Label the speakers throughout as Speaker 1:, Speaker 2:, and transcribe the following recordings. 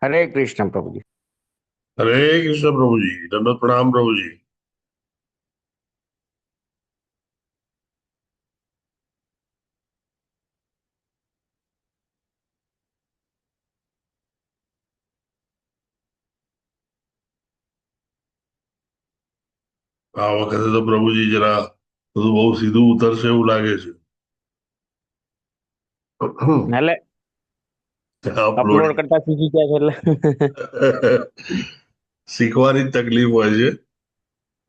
Speaker 1: हरे कृष्ण प्रभु जी।
Speaker 2: हरे कृष्ण प्रभु जी। दंडवत प्रणाम प्रभु जी। આ વખતે તો પ્રભુજી જરા બધું બહુ સીધું ઉતરશે એવું લાગે છે.
Speaker 1: એટલે અપલોડ
Speaker 2: અપલોડિંગ
Speaker 1: કરતા શીખી ગયા છે એટલે
Speaker 2: શીખવાની જ તકલીફ હોય છે.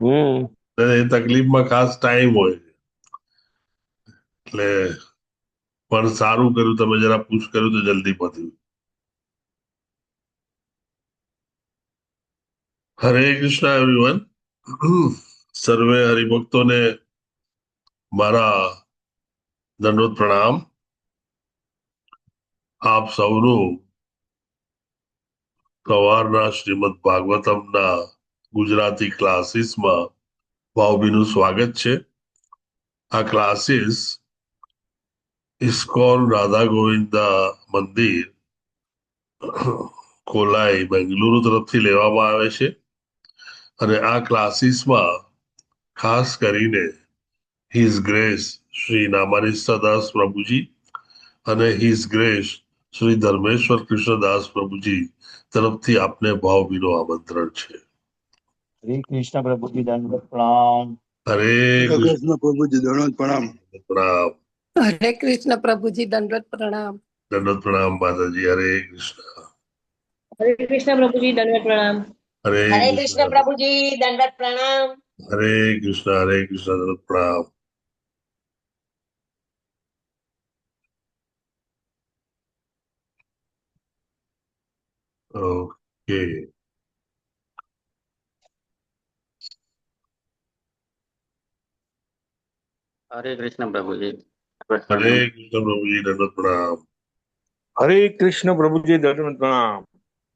Speaker 1: હમ.
Speaker 2: અને એ તકલીફમાં ખાસ ટાઈમ હોય છે. એટલે પણ સારું કર્યું તમે જરા પુશ કર્યું તો જલ્દી પત્યું. હરે કૃષ્ણ એવરીવન. સર્વે હરિભક્તોને મારા દંડવત પ્રણામ. આપ સૌનું સવારના શ્રીમદ ભાગવતમના ગુજરાતી ક્લાસીસમાં ભાવભીનું સ્વાગત છે. આ ક્લાસીસ ઇસ્કોન રાધા ગોવિંદા મંદિર કોલાઈ બેંગલુરુ તરફથી લેવામાં આવે છે. અને આ ક્લાસીસમાં ખાસ કરીને હિઝ ગ્રેસ શ્રી નામાનિષ્ઠાદાસ પ્રભુજી અને હિઝ ગ્રેસ શ્રી ધર્મેશ્વર કૃષ્ણદાસ પ્રભુજી તરફથી આપને ભાવભીનું આમંત્રણ છે.
Speaker 3: श्री कृष्ण प्रभु जी दंडवत प्रणाम।
Speaker 2: હરે
Speaker 4: કૃષ્ણ પ્રભુજી દંડવત પ્રણામ.
Speaker 2: પ્રણામ.
Speaker 5: हरे कृष्ण प्रभु जी दंडवत प्रणाम।
Speaker 2: દંડવત પ્રણામ માતાજી. હરે કૃષ્ણ.
Speaker 6: हरे कृष्ण प्रभु जी दंडवत प्रणाम।
Speaker 2: હરે
Speaker 6: हरे कृष्ण
Speaker 2: કૃષ્ણ.
Speaker 6: प्रभु जी दंडवत प्रणाम।
Speaker 2: હરે કૃષ્ણ. હરે કૃષ્ણ. દંડવત પ્રણામ. ઓકે.
Speaker 7: हरे कृष्ण प्रभु जी।
Speaker 2: હરે કૃષ્ણ પ્રભુજી. દંડવત પ્રણામ.
Speaker 1: हरे कृष्ण प्रभु जी दंडवत प्रणाम।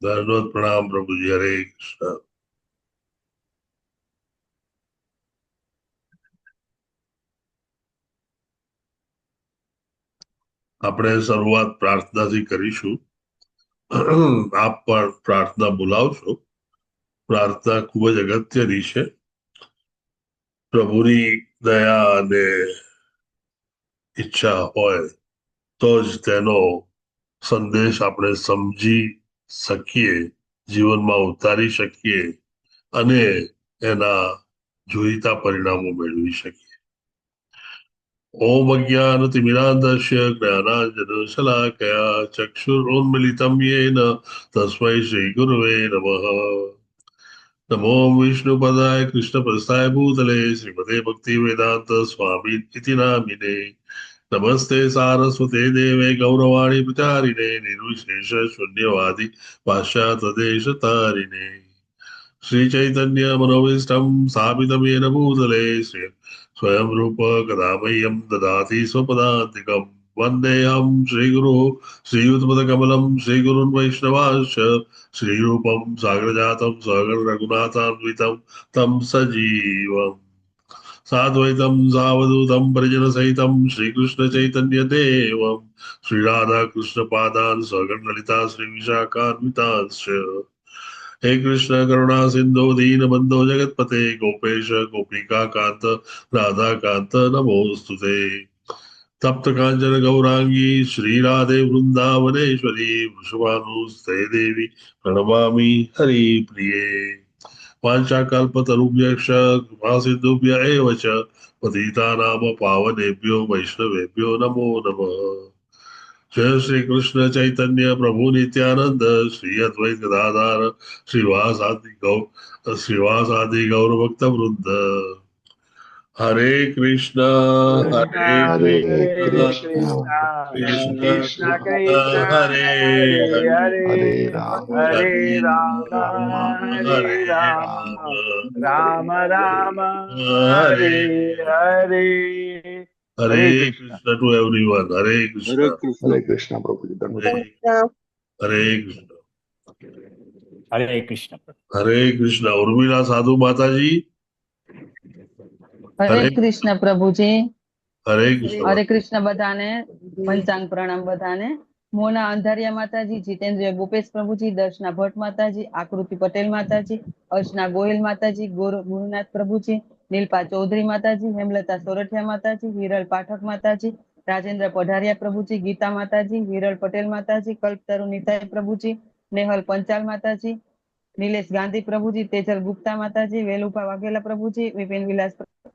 Speaker 2: દંડવત પ્રણામ પ્રભુજી. હરે કૃષ્ણ. આપણે શરૂઆત પ્રાર્થનાથી કરીશું. આપ પણ પ્રાર્થના બોલાવશો. પ્રાર્થના ખૂબ જ અગત્યની છે. પ્રભુની દયા અને ઈચ્છા હોય તો જ તેનો સંદેશ આપણે સમજી શકીએ, જીવનમાં ઉતારી શકીએ અને એના જોઈતા પરિણામો મેળવી શકીએ. ઓમ અજ્ઞાનતિમિરાંધસ્ય જ્ઞાનાંજનશલાકયા ચક્ષુરોન્મિલિतं येन તસ્मै શ્રી ગુરવે નમઃ. નમો વિષ્ણુપદાય કૃષ્ણપ્રસ્થાય ભૂતલે શ્રીમતે ભક્તિ વેદાંત સ્વામી ઇતિ નામિને. નમસ્તે સારસ્વતે દેવે ગૌરવાણી પ્રચારિણે નિર્વિશેષ શૂન્યવાદી પાશ્ચાત્ય દેશ તારિણે. શ્રી ચૈતન્ય મનોવિષ્ટમ સ્થાપિતમ येन ભૂતલે શ્રી સ્વયં રૂપ કદામહ્યમ દદાતિ સ્વપદાંતિકમ. વંદેહમ શ્રીગુરુ શ્રીયુતપદકમલમ શ્રીગુરુन् વૈષ્ણવાંશ્ચ શ્રીરૂપમ સાગરજાતમ સગણ રઘુનાથાન્વિતમ તમ સજીવમ સાદ્વૈતમ સાવધૂતમ પરિજન સહિતમ શ્રીકૃષ્ણ ચૈતન્ય દેવમ શ્રી રાધા કૃષ્ણ પાદાન સગણ લલિતા શ્રી વિશાખાન્વિતાંશ્ચ. હે કૃષ્ણ કરુણા સિંધુ દીન બંધો જગતપતે ગોપેશ ગોપિકા કાંત રાધા કાંત નમોસ્તુતે. તપ્ત કાંચન ગૌરાંગી શ્રી રાધે વૃંદાવનેશ્વરી વૃષભાનુસ્તે દેવી પ્રણમામિ હરિપ્રિયે. વાંચાકલ્પતરુભ્યશ્ચ કૃપા સિંધુભ્ય એવ ચ પતિતાનામ પાવનેભ્યો વૈષ્ણવેભ્યો નમો નમઃ. જય શ્રી કૃષ્ણ ચૈતન્ય પ્રભુ નિત્યાનંદ શ્રી અદ્વૈત ગદાધાર શ્રીવાસાદિ ગૌર ભક્ત વૃંદ. હરે કૃષ્ણ હરે
Speaker 4: હરે
Speaker 2: કૃષ્ણ
Speaker 4: કૃષ્ણ
Speaker 2: કૃષ્ણ
Speaker 4: કૃષ્ણ
Speaker 1: कृष्ण
Speaker 2: કૃષ્ણ
Speaker 1: कृष्ण
Speaker 2: હરે
Speaker 1: हरे
Speaker 2: હરે
Speaker 1: हरे
Speaker 4: હરે રામ
Speaker 1: हरे
Speaker 2: હરે
Speaker 1: राम
Speaker 4: રામ
Speaker 1: हरे
Speaker 2: હરે
Speaker 1: राम
Speaker 4: રામ
Speaker 1: राम राम
Speaker 2: હરે
Speaker 1: हरे हरे।
Speaker 2: હરે
Speaker 1: हरे कृष्ण।
Speaker 2: Krishna to everyone. હરે
Speaker 4: હરે
Speaker 2: કૃષ્ણ.
Speaker 4: કૃષ્ણ હરે કૃષ્ણ પ્રભુજી દંડવત
Speaker 2: હરે હરે કૃષ્ણ.
Speaker 3: हरे कृष्ण।
Speaker 2: હરે કૃષ્ણ. ઉર્મિલા સાધુ માતાજી.
Speaker 8: હરે
Speaker 2: હરે
Speaker 8: કૃષ્ણ પ્રભુજી.
Speaker 2: હરે કૃષ્ણ
Speaker 8: હરે
Speaker 2: માતા.
Speaker 8: કૃષ્ણ બધાને. પંચાંગ પ્રણામ બધાને. મોના અંધારિયા માતાજી, જીતેન્દ્ર ભૂપેશ પ્રભુજી, દર્શના ભટ્ટ માતાજી, આકૃતિ પટેલ માતાજી, અર્ચના ગોહિલ માતાજી, ગુરુનાથ પ્રભુજી, નીલપા ચૌધરી માતાજી, હેમલતા સોરઠિયા માતાજી, હિરલ પાઠક માતાજી, રાજેન્દ્ર પઢારિયા પ્રભુજી, ગીતા માતાજી, હિરલ પટેલ માતાજી, કલ્પતરુ નિતાઈ પ્રભુજી, નેહલ પંચાલ માતાજી, નિલેશ ગાંધી પ્રભુજી, તેજલ ગુપ્તા માતાજી, વેલુભા વાઘેલા પ્રભુજી, વિપિન વિલાસ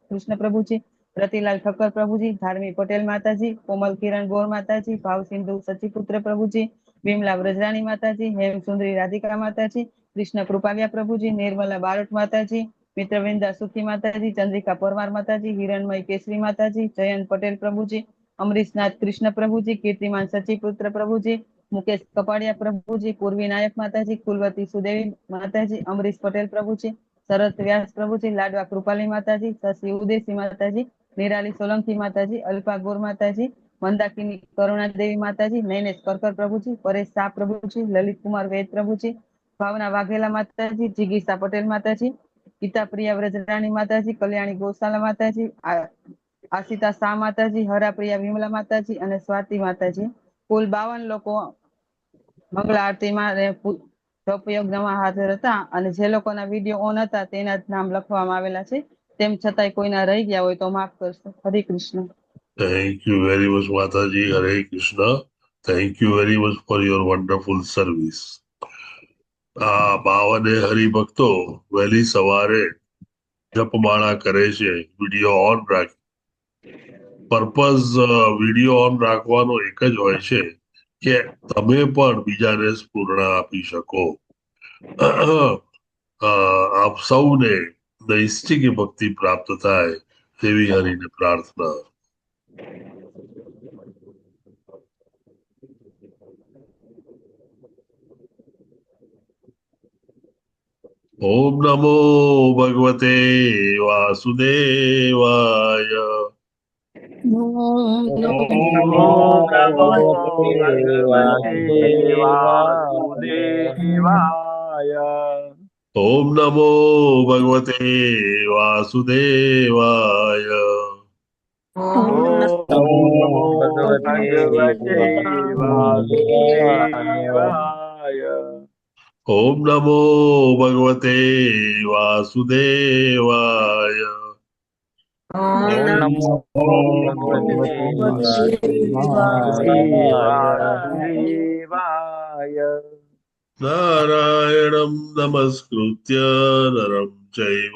Speaker 8: કૃષ્ણ પ્રભુજી, રતિલાલ ઠક્કર પ્રભુજી, ધાર્મી પટેલ માતાજી, કોમલ કિરણ ગોર માતાજી, ભાવ સિંધુ સચીપુત્ર પ્રભુજી, વિમલા વ્રજરાણી માતાજી, હેમ સુંદરી રાધિકા માતાજી, કૃષ્ણ કૃપાલિયા પ્રભુજી, નિર્મલા બારોટ માતાજી, મિત્રવિંદા સુખી માતાજી, ચંદ્રિકા પરમાર માતાજી, હિરણમય કેસરી માતાજી, જયંત પટેલ પ્રભુજી, અમરીશનાથ કૃષ્ણ પ્રભુજી, કીર્તિમાન સચીપુત્ર પ્રભુજી, મુકેશ કપાડિયા પ્રભુજી, પૂર્વી નાયક માતાજી, કુલવતી સુદેવી માતાજી, અમરીશ પટેલ પ્રભુજી, શરદ વ્યાસ પ્રભુજી, લાડવા કૃપાલી માતાજી, શશી ઉદેશી માતાજી, નિરાલી સોલંકી માતાજી, અલ્પા ગોર માતાજી, મંદાકિની કરુણા દેવી માતાજી, નૈનેશ કરકર પ્રભુજી, પરેશ શાહ પ્રભુજી, લલિત કુમાર વેદ પ્રભુજી, ભાવના વાઘેલા માતાજી, જીગીસા પટેલ માતાજી, ગીતા પ્રિયા વ્રજરાણી માતાજી, કલ્યાણી ગોશાલા માતાજી, આશિતા શાહ માતાજી, હરાપ્રિયા વિમલા માતાજી અને સ્વાતિ માતાજી. કુલ 52 લોકો મંગળા આરતીમાં જપયજ્ઞમાં હાજર હતા અને જે લોકોના વિડીયો ઓન હતા તેના જ નામ લખવામાં આવેલા છે. તેમ છતાંય કોઈના રહી ગયા હોય તો માફ કરશો. હરે Krishna.
Speaker 2: Thank you very much, Mataji. Hare Krishna. Thank you very much for your wonderful service. આ બાવને હરિભક્તો વહેલી સવારે જપમાળા કરે છે, video on rakhi. Purpose video on રાખવાનો એક જ હોય છે કે તમે પણ બીજાને સ્ફૂર્ણા આપી શકો. આપ સૌને નૈષ્ઠિક ભક્તિ પ્રાપ્ત થાય તેવી હરિને પ્રાર્થના. ઓમ નમો ભગવતે વાસુદેવાય. ઓમ નમો ભગવતે વાસુદેવાય. ઓમ નમો ભગવતે વાસુદેવાય. નારાયણં નમસ્કૃત્ય નરં ચૈવ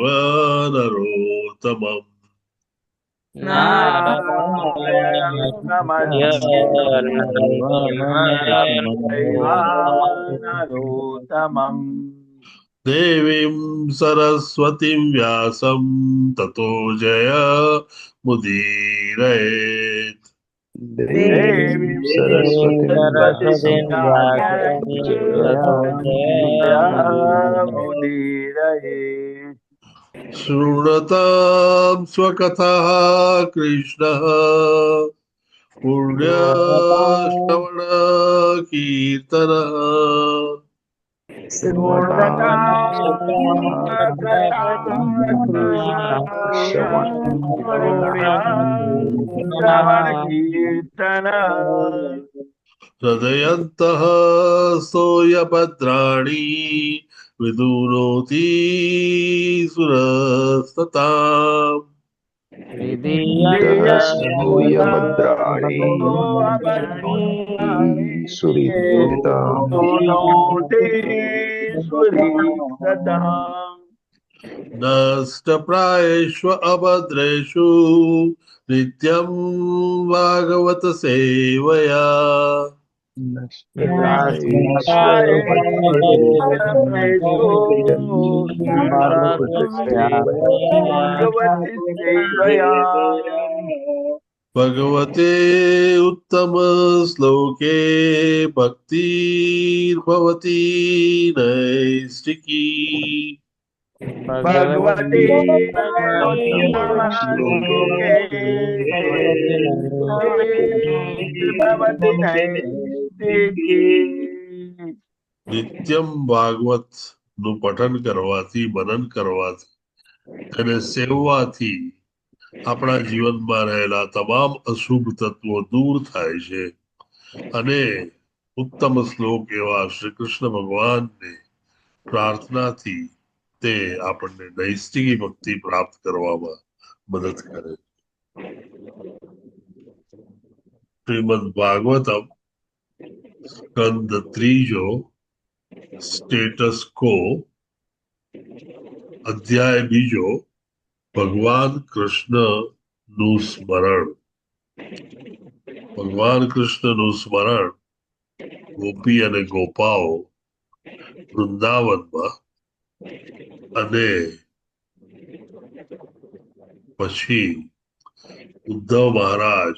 Speaker 2: નરોત્તમં. દેવીં સરસ્વતીં વ્યાસં તતો જય મુદીરયેત. શૃણુતાં સ્વકથા કૃષ્ણઃ પુણ્યશ્રવણ કીર્તનઃ. હૃદયन्तः સોયભદ્રાણી વિદુનોતિ સુરસ્તતાम्. નષ્ટપ્રાયેષ્વ અભદ્રેષુ નિત્યં ભાગવત સેવયા. ભગવતે ઉત્તમ શ્લોકે ભક્તિર્ભવતી નૈષ્ઠિકી. નિત્યમ ભાગવત નું પઠન કરવાથી, મનન કરવાથી અને સેવવાથી આપણા જીવનમાં રહેલા તમામ અશુભ તત્વો દૂર થાય છે અને ઉત્તમ શ્લોક એવા શ્રી કૃષ્ણ ભગવાનને પ્રાર્થનાથી તે આપણને નૈષ્ઠિક ભક્તિ પ્રાપ્ત કરવામાં મદદ કરે. શ્રીમદ ભાગવતમ સ્કંદ ત્રીજો સ્ટેટસ કો અધ્યાય બીજો ભગવાન કૃષ્ણનું સ્મરણ. ભગવાન કૃષ્ણનું સ્મરણ ગોપી અને ગોપાઓ વૃંદાવનમાં અને પછી ઉદ્ધવ મહારાજ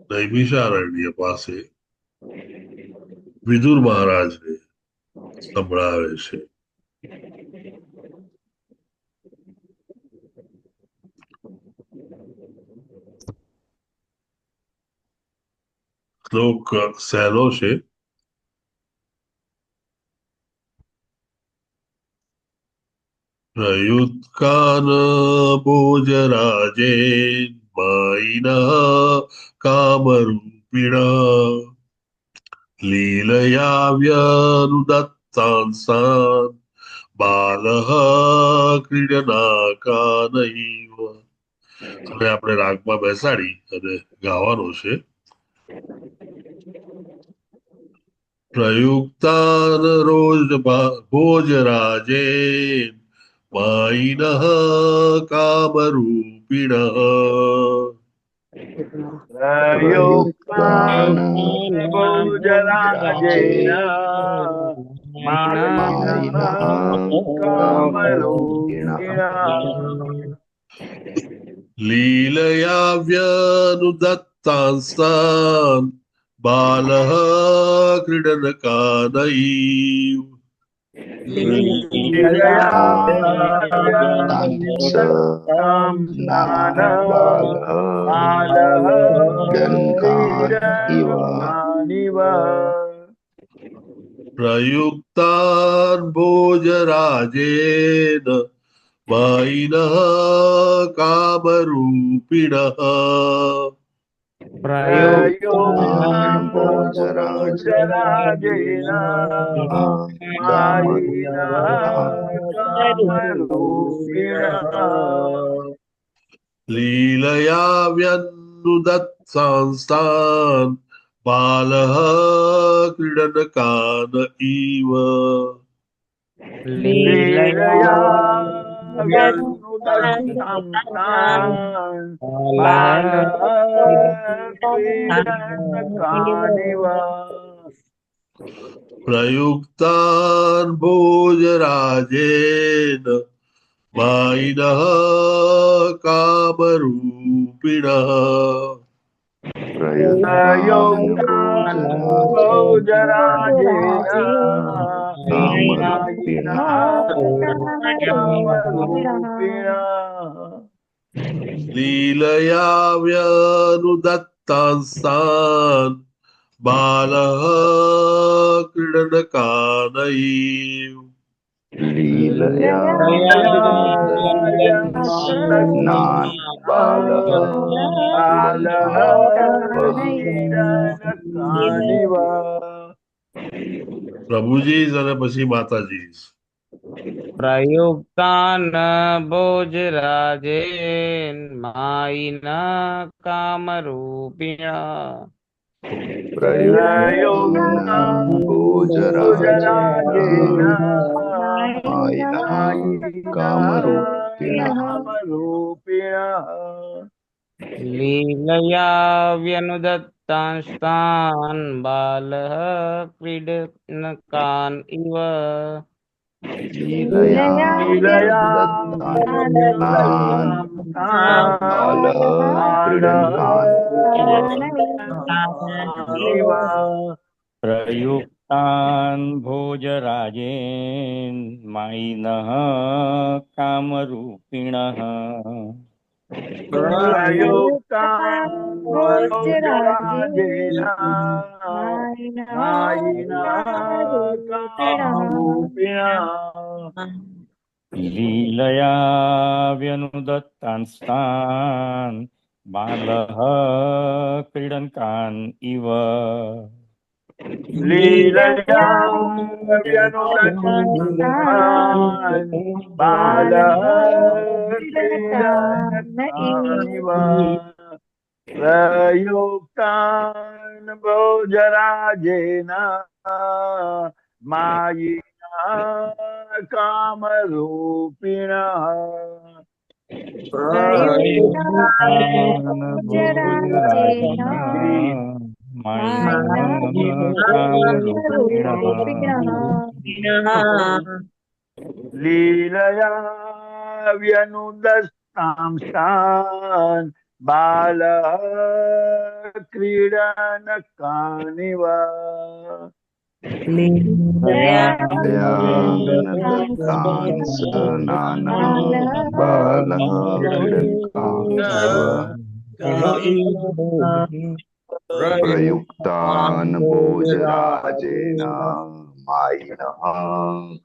Speaker 2: નૈમિષારણ્ય પાસે વિદુર મહારાજને સંભળાવે છે. શ્લોક સહેલો છે. પ્રયુત્કાન ભોજરાજે માઈના કામરૂપિણા લીલયા વ્યનુદત્તાંસાન બાલઃ ક્રીડનાકાનૈવ. અને આપણે રાગમાં બેસાડી અને ગાવાનો છે. પ્રયુક્તાન રોજ ભોજરાજે માઈનઃ કામરૂપિણઃ
Speaker 4: પ્રયુક્તાન ભોજરાજેન માઈનઃ કામરૂપિણઃ
Speaker 2: લીલયા વ્યનુદત્તાંસાન બાલઃ ક્રીડનકાનૈવ. પ્રયુક્તાન ભોજરાજેન માઈનઃ કામરૂપિણઃ
Speaker 4: પ્રયુક્તાન ભોજરાજેન માઈનઃ કામરૂપિણઃ
Speaker 2: લીલયા વ્યનુદત્તાંસાન બાલઃ ક્રીડનકાન ઇવ. પ્રયુક્તાન ભોજરાજેન માઈનઃ કામરૂપિણઃ
Speaker 4: પ્રયુક્તાન ભોજરાજેન માઈનઃ કામરૂપિણઃ
Speaker 2: લીલયા વ્યનુદત્તાંસાન બાલઃ ક્રીડનકાનૈવ. પ્રભુજી અને પછી માતાજી.
Speaker 9: પ્રયુક્તાન ભોજરાજેન માઈના કામરૂપિણા.
Speaker 4: પ્રયુક્તાન ભોજરાજેન માઈનઃ કામરૂપિણઃ
Speaker 9: લીલયા વ્યનુદત્તાંસ્તાન બાલઃ ક્રીડનકાન ઇવ.
Speaker 3: પ્રયુક્તાન ભોજરાજેન માઈનઃ કામરૂપિણઃ.
Speaker 4: પ્રયુક્તાન ભોજરાજેન માઈનઃ કામરૂપિણઃ
Speaker 3: લીલયા વ્યનુદત્તાંસ્તાન બાલઃ ક્રીડનકાન ઇવ.
Speaker 4: लीलया व्यनुदत्तान् बालः क्रीडनकानिव प्रयुक्तान् भोजराजेन मायिना कामरूपिणः लीलया व्यनुदस्तांस्तान् बालः क्रीडनकानिव
Speaker 10: प्रयुक्तान् भोजराजेन मायिनः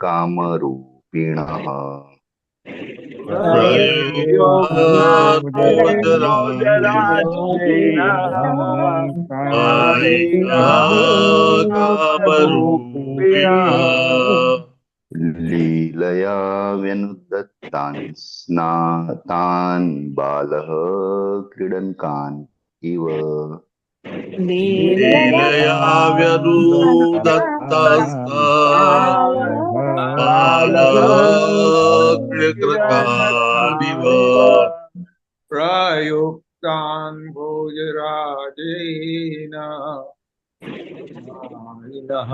Speaker 10: कामरूपिणः
Speaker 2: प्रयुक्तान् भोजराजेन मायिनः कामरूपिणः
Speaker 10: लीलया व्यनुदत्तान् बालः क्रीडनकान् इव
Speaker 2: लीलया व्यनुदत्तास्तान् बालः क्रीडनकानिव
Speaker 4: प्रयुक्तान् भोजराजेन मायिनः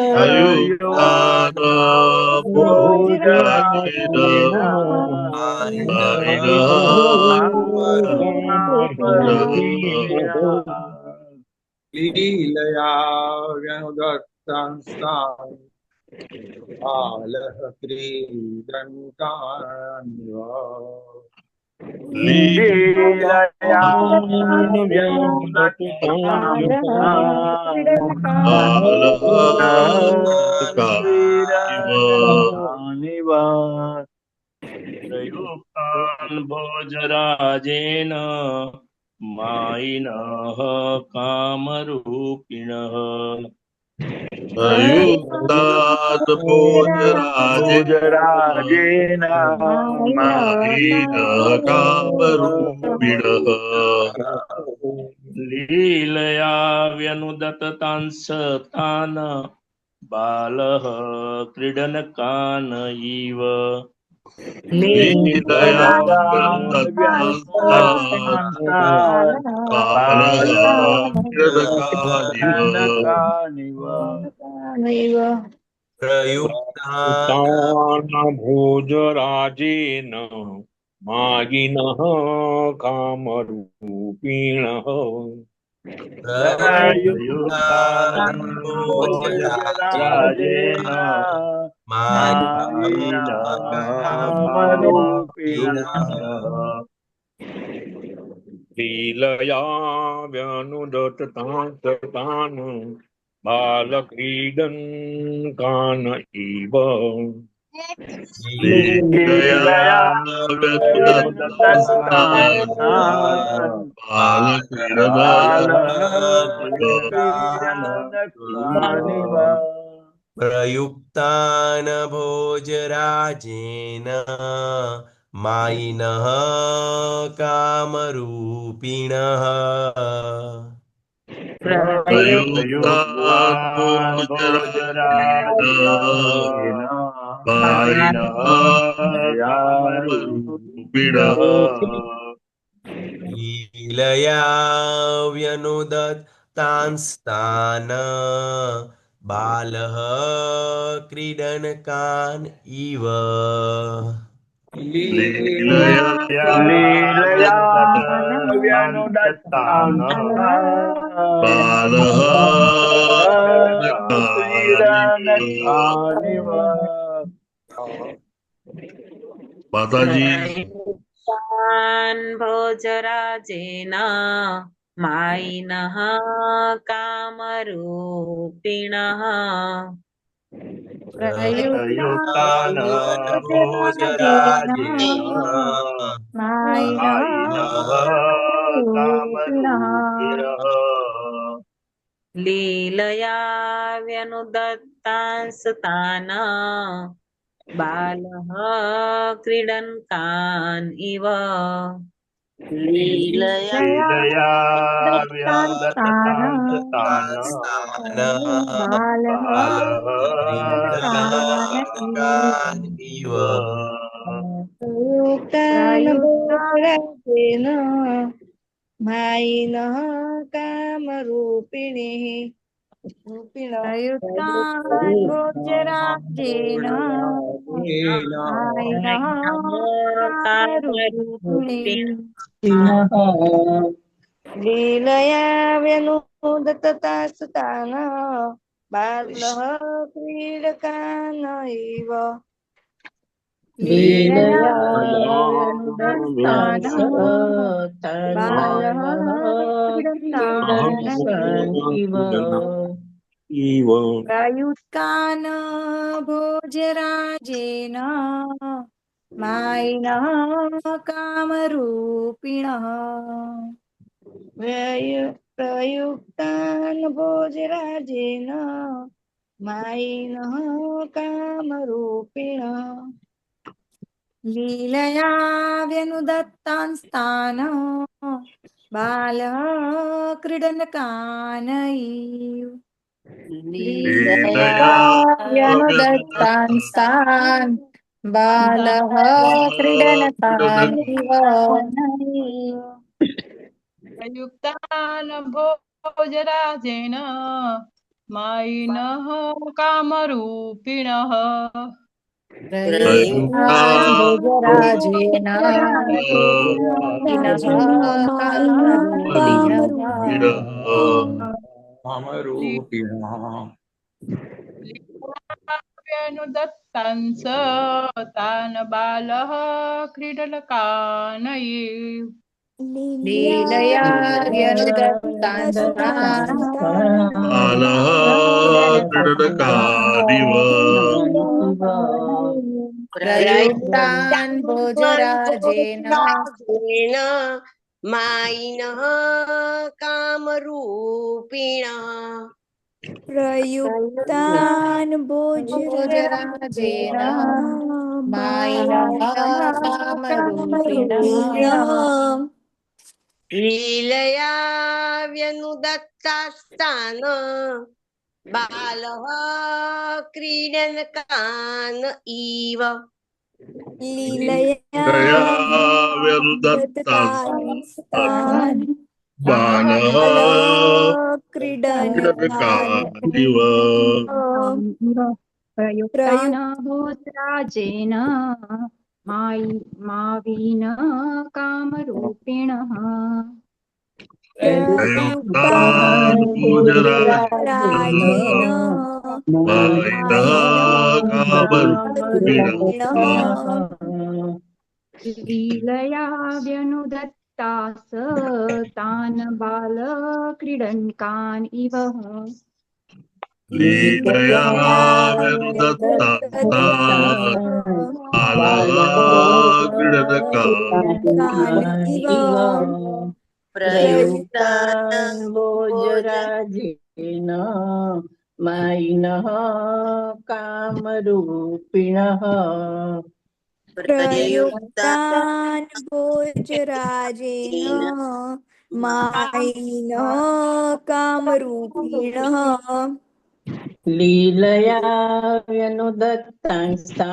Speaker 2: प्रयुक्तान् भोजराजेन मायिनः
Speaker 4: लीलया व्यनुदत्तांस्तान् बालः क्रीडनकानिव लीलया क्रीडनकानिव
Speaker 1: प्रयुक्तान् भोजराजेन मायिनः कामरूपिणः
Speaker 2: प्रयुक्तान् भोजराजेन मायिनः कामरूपिणः
Speaker 1: लीलया व्यनुदत्तांस्तान् बालः क्रीडनकान् इव
Speaker 2: लीलया व्यनुदत्तांस्तान् बालः क्रीडनकानिव
Speaker 1: प्रयुक्तान् भोजराजेन मायिनः कामरूपिणः
Speaker 4: प्रयुक्तान् भोजराजेन मायिनः कामरूपिणः
Speaker 1: लीलया व्यनुदत्तान् बालक्रीडनकान् इव
Speaker 2: लीलया व्यनुदत्तान्
Speaker 4: बालक्रीडनकानिव
Speaker 11: प्रयुक्तान् भोजराजेन मायिनः कामरूपिणः
Speaker 2: प्रयुक्तान् भोजराजेन मायिनः कामरूपिणः
Speaker 11: लीलया व्यनुदत्तांस्तान् बालः क्रीडनकान् इव
Speaker 2: लीलया व्यनुदत्तान् बालः क्रीडनकानिव माताजी
Speaker 12: भोजराजेन मायिनः कामरूपिणः
Speaker 10: प्रयुक्तान् भोजराजेन मायिनः
Speaker 8: कामरूपिणः
Speaker 12: लीलया व्यनुदत्तांस्तान् बालः क्रीडन् कान् इव
Speaker 6: लीलया
Speaker 10: लीलया
Speaker 8: दत्तान्
Speaker 10: व्यानुदत्तांस्तान्
Speaker 8: बालः
Speaker 10: बालः
Speaker 8: क्रीडनकान्
Speaker 11: क्रीडनकान् इव
Speaker 6: प्रयुक्तान्
Speaker 8: प्रयुक्ता
Speaker 6: भोजराजेन मायिनः कामरूपिणीः
Speaker 8: प्रयुक्तान् भोजराजेन मायिनः कामरूपिणे
Speaker 6: लीलया व्यनुदत्तास्तान् बालः क्रीडकान् इव
Speaker 8: लीलया
Speaker 3: लीलया
Speaker 8: व्यनुदत्तान् बालः क्रीडकान्
Speaker 1: इव
Speaker 8: प्रयुक्तान् भोजराजेन मायिनः कामरूपिणः
Speaker 6: प्रयुक्तान् भोजराजेन मायिनः कामरूपिणः
Speaker 8: लीलया व्यनुदत्तांस्तान् बालः क्रीडनकान् इव
Speaker 2: लीलया
Speaker 8: व्यनुदत्तांस्तान् बालः क्रीडनकान् इव
Speaker 13: प्रयुक्तान् भोजराजेन मायिनः कामरूपिणः
Speaker 8: प्रयुक्तान् भोजराजेन मायिनः
Speaker 13: व्यनुदत्तांस तान् बालः क्रीडनकान् इव
Speaker 8: लीलया व्यनुदत्तांस्तान्
Speaker 2: बालः क्रीडनकानिव
Speaker 8: प्रयुक्तान् भोजराजेन
Speaker 6: मायिनः कामरूपिणः
Speaker 8: प्रयुक्तान् भोजराजेन मायिनः कामरूपिणः
Speaker 6: लीलया व्यनुदत्तास्तान् बालः क्रीडनकान् इव
Speaker 8: लीलया
Speaker 2: व्यनुदत्तांस्तान् बालः क्रीडनकानिव
Speaker 8: प्रयुक्तान् भोजराजेन मायिनः कामरूपिणः
Speaker 2: प्रयुक्तान् भोजराजेन मायिनः कामरूपिणः
Speaker 8: लीलया व्यनुदत्तास् तान् बाल क्रीडनकान् इव
Speaker 2: लीलया व्यनुदत्तांस्तान् बालः क्रीडनकान्
Speaker 8: इव
Speaker 3: प्रयुक्तान् भोजराजेन मायिनः कामरूपिणः
Speaker 8: प्रयुक्तान् भोजराजेन मायिनः कामरूपिणः
Speaker 3: लीलया व्यनुदत्तांस्तान्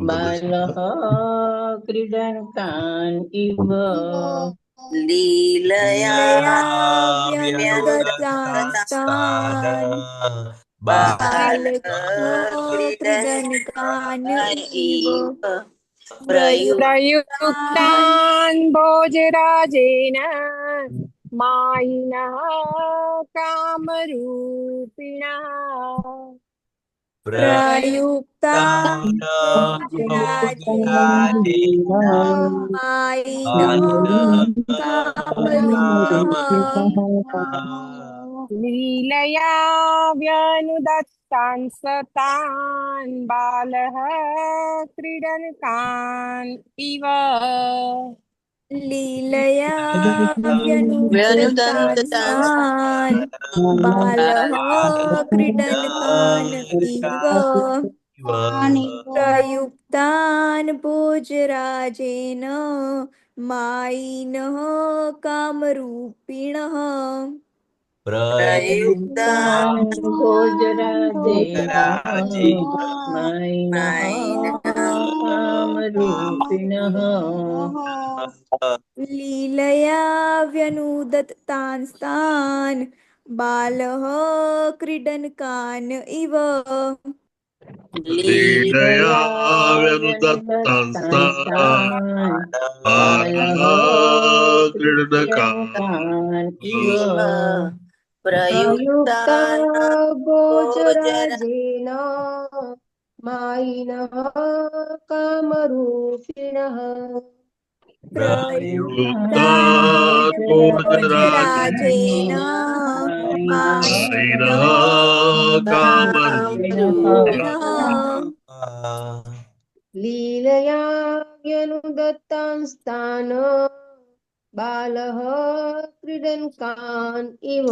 Speaker 3: बालः क्रीडनकान् इव
Speaker 6: लीलया
Speaker 11: व्यनुदत्तांस्तान्
Speaker 6: बालः
Speaker 8: क्रीडनकान् इव
Speaker 5: प्रयुक्तान् भोजराजेन मायिनः कामरूपिणः
Speaker 8: प्रयुक्तान् भोजराजेन मायिनः कामरूपिणः
Speaker 5: लीलया व्यनुदत्तांस्तान् बालः क्रीडनकान् इव
Speaker 11: लीलया
Speaker 6: व्यनुदन्तान्
Speaker 11: व्यनुदन्तान् बालः क्रीडनकान् इव प्रयुक्तान् भोजराजेन मायिनः कामरूपिणः
Speaker 6: प्रयुक्तान्
Speaker 12: भोजराजेन मायिनः कामरूपिणः
Speaker 11: लीलया व्यनुदत्तांस्तान् बालः क्रीडनकान् इव
Speaker 2: लीलया व्यनुदत्तांस्तान् बालः क्रीडनकान्
Speaker 6: इव प्रयुक्तान् भोजराजेन मायिनः कामरूपिणः
Speaker 2: प्रयुक्तान् भोजराजेन मायिनः कामरूपिणः
Speaker 6: लीलया व्यनुदत्तांस्तान् बालः क्रीडनकान् इव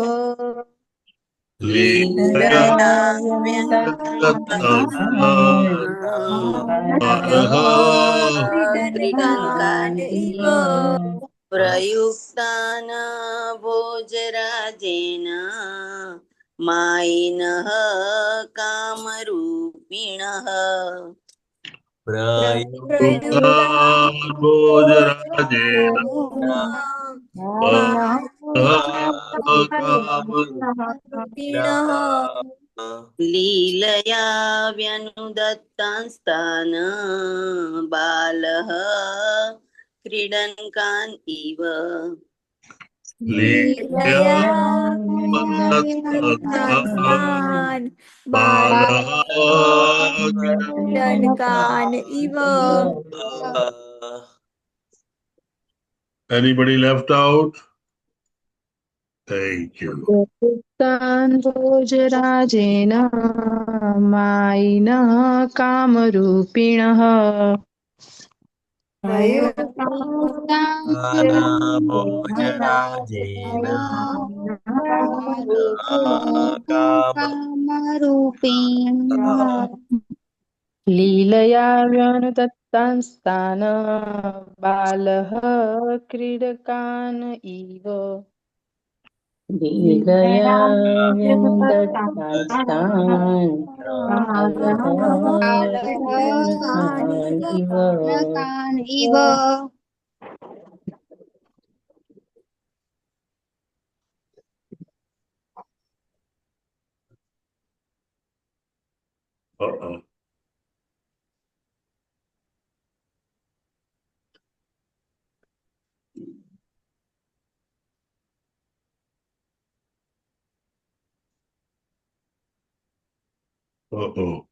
Speaker 2: लीलया व्यनुदत्तांस्तान् बालः
Speaker 11: क्रीडनकान् इव
Speaker 6: प्रयुक्तान् भोजराजेन मायिनः कामरूपिणः
Speaker 2: प्रयुक्तान् भोजराजेन
Speaker 11: कामरूपिणः
Speaker 6: लीलया व्यनुदत्तांस्तान् बालः क्रीडनकान् इव
Speaker 2: लीलया व्यनुदत्तांस्तान् बालः
Speaker 11: क्रीडनकान् इव
Speaker 2: Anybody left out? Thank you.
Speaker 13: प्रयुक्तान् भोजराजेन मायिनः कामरूपिणः
Speaker 11: भोजराजेन
Speaker 13: लीलया व्यनुदत्तांस्तान् बालः क्रीडकान् इव
Speaker 12: लीलया व्यनुदत्तांस्तान् बालः क्रीडनकान् इव
Speaker 2: Uh-oh. Uh-oh.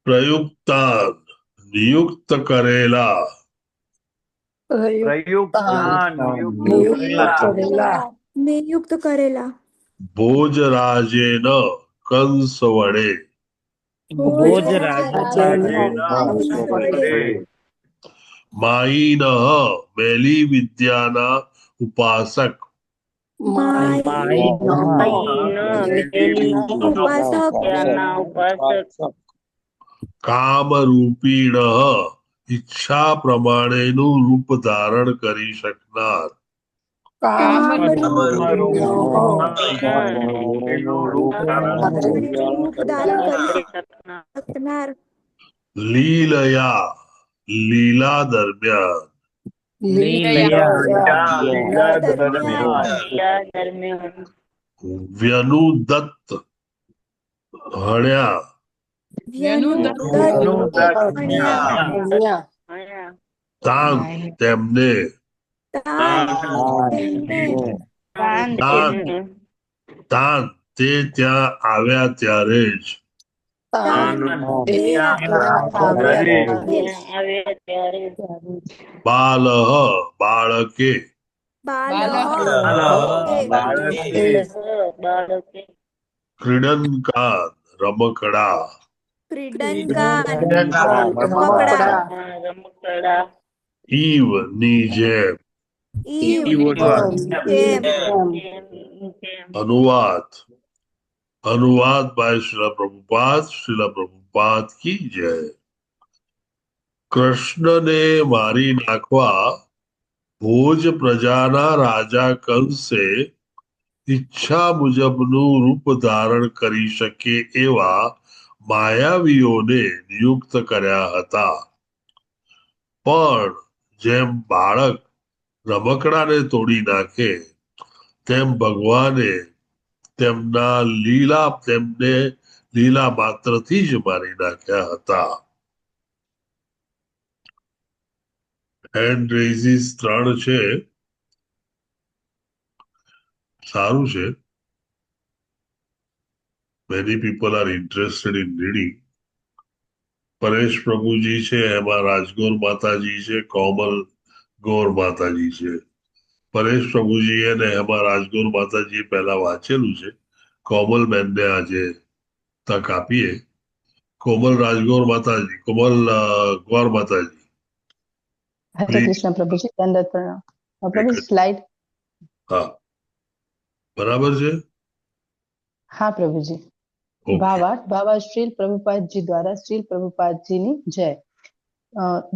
Speaker 2: प्रयुक्तान नियुक्त करेला
Speaker 11: नियुक्त करेला
Speaker 2: भोजराजेन कंस वडे माईनः मेली विद्याना उपासक કામરૂપીણઃ ઈચ્છા પ્રમાણેનું રૂપ ધારણ કરી શકનાર લીલયા લીલા દરમિયાન વ્યનુદત્ત હણ્યા તાન તેમને તાન તે ત્યાં આવ્યા ત્યારે જ બાલઃ બાળકે ક્રીડનકાન રમકડા
Speaker 11: ક્રીડનકાન
Speaker 1: રમકડાં.
Speaker 11: રમકડા
Speaker 2: ઈવ ની જેમ.
Speaker 11: ઈવ જેમ
Speaker 2: अनुवाद अनुवाद बाय श्रीला प्रभुपाद की जय। કૃષ્ણને મારી નાખવા ભોજ પ્રજાના રાજા કંસે ઈચ્છા મુજબનું રૂપ ધારણ કરી શકે એવા માયાવીઓને નિયુક્ત કર્યા હતા, પણ જેમ બાળક રમકડાને તોડી નાખે તેમ ભગવાને તેમને લીલા માત્રથી જ મારી નાખ્યા હતા. હેન્ડ રેઝિસ 3 છે. સારું છે. many people are interested in reading. Paresh પ્રભુજી છે, એમાં રાજગોર માતાજી છે, કોમલ ગોર માતાજી છે. પરેશ પ્રભુજી અને એમાં રાજગોર માતાજી પહેલા વાંચેલું છે. કોમલ બેનને આજે તક આપીએ. કોમલ રાજગોર માતાજી, કોમલ ગોર માતાજી.
Speaker 8: હરે કૃષ્ણ પ્રભુજી, દંડવત પ્રણામ. પ્રભુજી સ્લાઇડ.
Speaker 2: હા, બરાબર છે.
Speaker 8: હા પ્રભુજી. ભાવાર્થ શ્રીલ પ્રભુપાદજી દ્વારા શ્રીલ પ્રભુપાદજીની જય.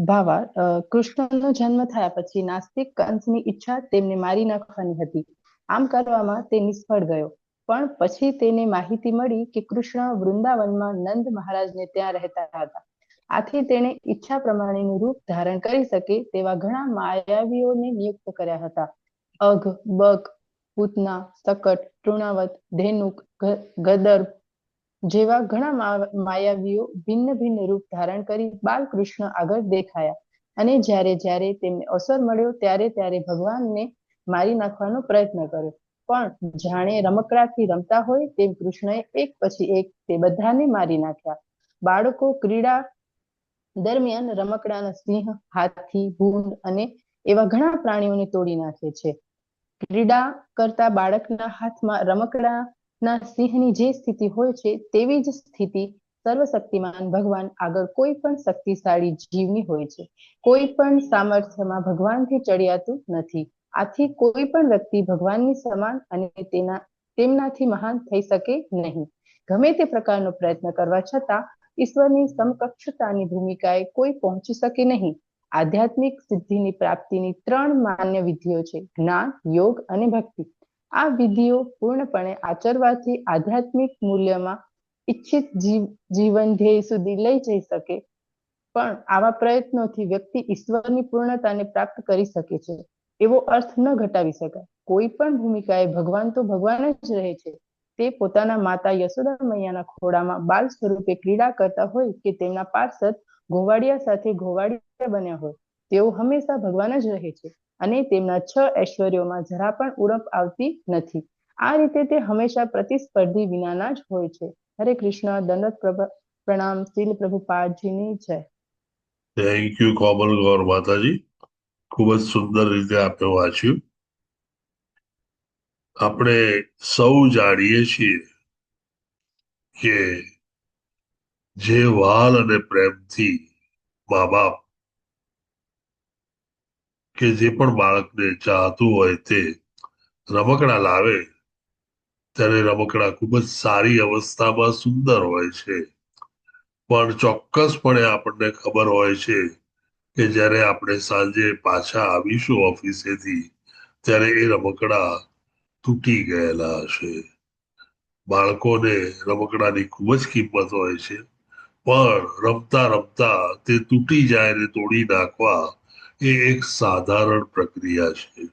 Speaker 8: ભાવાર્થ કૃષ્ણનો જન્મ થયા પછી નાસ્તિક કંસની ઈચ્છા તેમને મારી નાખવાની હતી. આમ કરવામાં તે નિષ્ફળ ગયો, પણ પછી તેને માહિતી મળી કે કૃષ્ણ વૃંદાવનમાં નંદ મહારાજને ત્યાં રહેતા હતા. આથી તેણે ઈચ્છા પ્રમાણેનું રૂપ ધારણ કરી શકે તેવા ઘણા માયાવીઓને નિયુક્ત કર્યા હતા. અઘ, બક, પૂતના, સકટ, તૃણાવત, ધેનુક, ગદર્ભ જેવા ઘણા માયાવીઓ ભિન્ન ભિન્ન રૂપ ધારણ કરી બાલકૃષ્ણ આગળ દેખાયા, અને જ્યારે જ્યારે તેમને અવસર મળ્યો ત્યારે ત્યારે ભગવાનને મારી નાખવાનો પ્રયત્ન કર્યો. પણ જાણે રમકડાથી રમતા હોય તેમ કૃષ્ણએ એક પછી એક તે બધાને મારી નાખ્યા. બાળકો ક્રીડા દરમિયાન રમકડાના સિંહ, હાથી, ભૂંડ અને એવા ઘણા પ્રાણીઓને તોડી નાખે છે. ક્રીડા કરતા બાળકના હાથમાં રમકડાના સિંહની જે સ્થિતિ હોય છે તેવી જ સ્થિતિ સર્વશક્તિમાન ભગવાન આગળ કોઈ પણ શક્તિશાળી જીવની હોય છે. કોઈ પણ સામર્થ્યમાં ભગવાનથી ચડિયાતું નથી. આથી કોઈ પણ વ્યક્તિ ભગવાનની સમાન અને તેમનાથી મહાન થઈ શકે નહીં. ગમે તે પ્રકારનો પ્રયત્ન કરવા છતાં ઈશ્વરની સમકક્ષતાની ભૂમિકાએ કોઈ પહોંચી શકે નહીં. આધ્યાત્મિક સિદ્ધિની પ્રાપ્તિની 3 માન્ય વિધિઓ છે: જ્ઞાન, યોગ અને ભક્તિ. આ વિધિઓ પૂર્ણપણે આચરવાથી આધ્યાત્મિક મૂલ્યમાં ઈચ્છિત જીવન ધ્યેય સુધી લઈ જઈ શકે, પણ આવા પ્રયત્નોથી વ્યક્તિ ઈશ્વરની પૂર્ણતાને પ્રાપ્ત કરી શકે છે એવો અર્થ ન ઘટાવી શકાય. કોઈ પણ ભૂમિકાએ ભગવાન તો ભગવાન જ રહે છે. તે પોતાના માતા યશોદા મૈયાના ખોળામાં બાલ સ્વરૂપે ક્રીડા કરતા હોય કે તેમના પાર્ષદ ઘોવાડિયા સાથે ઘોવાડિયા બન્યા હોય, તેઓ હંમેશા ભગવાન જ રહે છે અને તેમના 6 ઐશ્વર્યોમાં જરા પણ ઉણપ આવતી નથી. આ રીતે તે હંમેશા પ્રતિસ્પર્ધી વિનાના જ હોય છે. હરે કૃષ્ણ. દંડવત પ્રણામ. શ્રીલ પ્રભુપાદજીની જય.
Speaker 2: થેન્ક યુ કોમલ ગોર માતાજી. ખૂબ જ સુંદર રીતે આપણે વાંચ્યું. આપણે સૌ જાણીએ છીએ કે જે વાલ અને પ્રેમથી મા બાપ કે જે પણ બાળકને ચાહતું હોય તે રમકડા લાવે ત્યારે રમકડા ખૂબ જ સારી અવસ્થામાં સુંદર હોય છે, પણ ચોક્કસપણે આપણને ખબર હોય છે કે જ્યારે આપણે સાંજે પાછા આવીશું ઓફિસેથી ત્યારે એ રમકડા તૂટી ગયેલા હશે. બાળકોને રમકડાની ખૂબ જ કિંમત હોય છે, પણ રમતા રમતા તે તૂટી જાય ને તોડી નાખવા એ એક સાધારણ પ્રક્રિયા છે.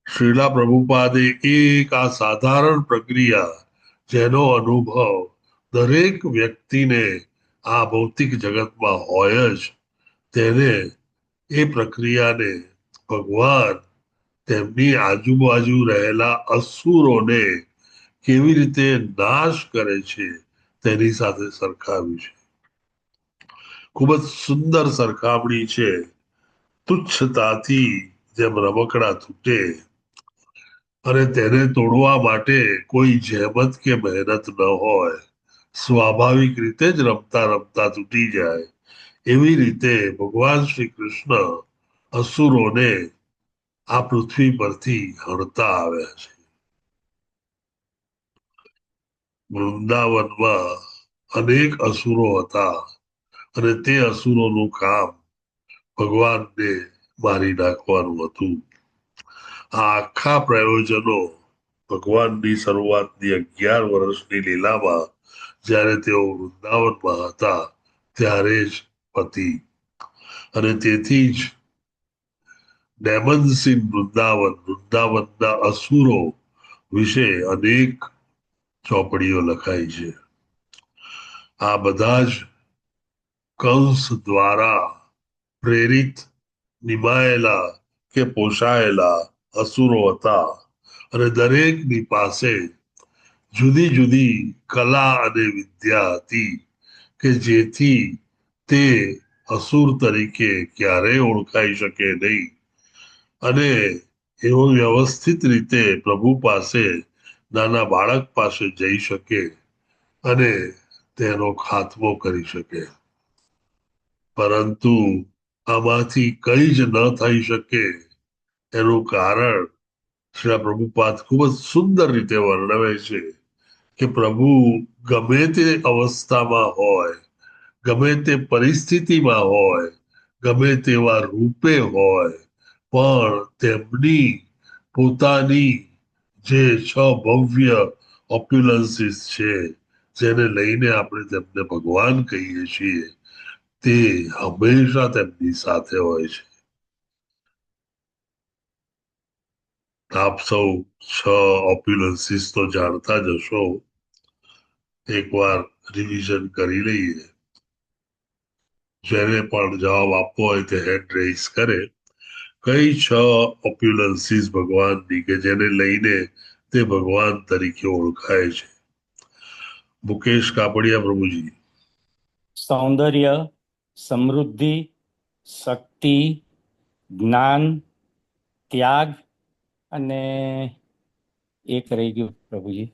Speaker 2: શ્રીલા પ્રભુપાદે એક આ સાધારણ પ્રક્રિયા જેનો અનુભવ દરેક વ્યક્તિને આ ભૌતિક જગતમાં હોય જ, તેને એ પ્રક્રિયાને ભગવાન તેમની આજુબાજુ રહેલા અસુરોને કેવી રીતે નાશ કરે છે તેની સાથે સરખાવ્યું છે. ખૂબ જ સુંદર સરખામણી છે. તુચ્છતાથી જેમ રમકડા તૂટે અને તેને તોડવા માટે કોઈ જહેમત કે મહેનત ન હોય, સ્વાભાવિક રીતે જ રમતા રમતા તૂટી જાય, એવી રીતે ભગવાન શ્રી કૃષ્ણ અસુરોને આ પૃથ્વી પરથી હણતા આવ્યા છે. વૃંદાવનમાં અનેક અસુરો હતા અને તે અસુરોનું કામ ભગવાનને મારી નાખવાનું હતું. આ આખા પ્રયોજનો ભગવાનની શરૂઆતની 11 વર્ષની લીલામાં જ્યારે તેઓ વૃંદાવનમાં હતા ત્યારે જ પતી. અને તેથી જ ડેમન્સ ઇન વૃંદાવનના અસુરો વિશે અનેક ચોપડીઓ લખાઈ છે. આ બધા જ કંસ દ્વારા પ્રેરિત, નિમાયેલા કે પોષાયેલા અસુરો હતા અને દરેકની પાસે જુદી જુદી કલા અને વિદ્યા હતી કે જેથી તે અસુર તરીકે ક્યારેય ઓળખાઈ શકે નહીં અને એવો વ્યવસ્થિત રીતે પ્રભુ પાસે, નાના બાળક પાસે જઈ શકે અને તેનો ખાત્મો કરી શકે. પરંતુ આમાંથી કઈ જ ન થઈ શકે એનું કારણ શ્રી પ્રભુપાદ ખૂબ જ સુંદર રીતે વર્ણવે છે કે પ્રભુ ગમે તે અવસ્થામાં હોય, ગમે તે પરિસ્થિતિમાં હોય, ગમે તેવા રૂપે હોય, પણ તેમની પોતાની જે 6 ભવ્ય ઓપ્યુલન્સીસ છે, જેને લઈને આપણે તેમને ભગવાન કહીએ છીએ, તે હંમેશા તેમની સાથે હોય છે. આપ સૌ 6 ઓપ્યુલન્સીસ તો જાણતા જ હશો. એકવાર રિવિઝન કરી લઈએ. જેને પણ જવાબ આપવો હોય તે હેન્ડ રેઇઝ કરે. કઈ 6 ઓપ્યુલન્સીસ ભગવાનની કે જેને લઈને તે ભગવાન તરીકે ઓળખાય છે? મુકેશ કાપડિયા પ્રભુજી.
Speaker 3: સૌંદર્ય, સમૃદ્ધિ, શક્તિ, જ્ઞાન, ત્યાગ અને એક રહી ગયું પ્રભુજી,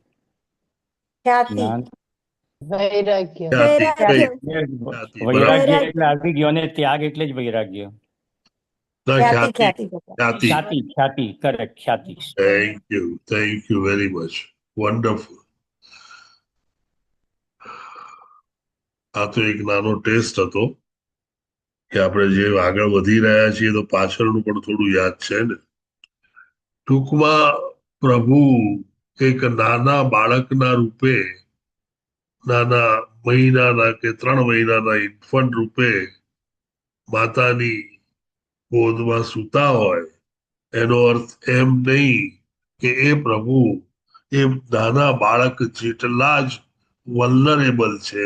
Speaker 3: જ્ઞાન,
Speaker 12: વૈરાગ્ય.
Speaker 3: વૈરાગ્ય એટલે આવી ગયો અને ત્યાગ એટલે જ વૈરાગ્ય. ખ્યાતિ, કરેક્ટ, ખ્યાતિ.
Speaker 2: Thank you very much. Wonderful. આ તો એક નાનો ટેસ્ટ હતો કે આપણે જે આગળ વધી રહ્યા છીએ તો પાછળનું પણ થોડું યાદ છે ને. ટૂંકમાં પ્રભુ એક નાના બાળકના રૂપે, નાના મહિનાના કે 3 મહિનાના ઇન્ફન્ટ રૂપે માતાની ગોદમાં સૂતા હોય, એનો અર્થ એમ નહીં કે એ પ્રભુ એ નાના બાળક જેટલા જ વલ્નરેબલ છે,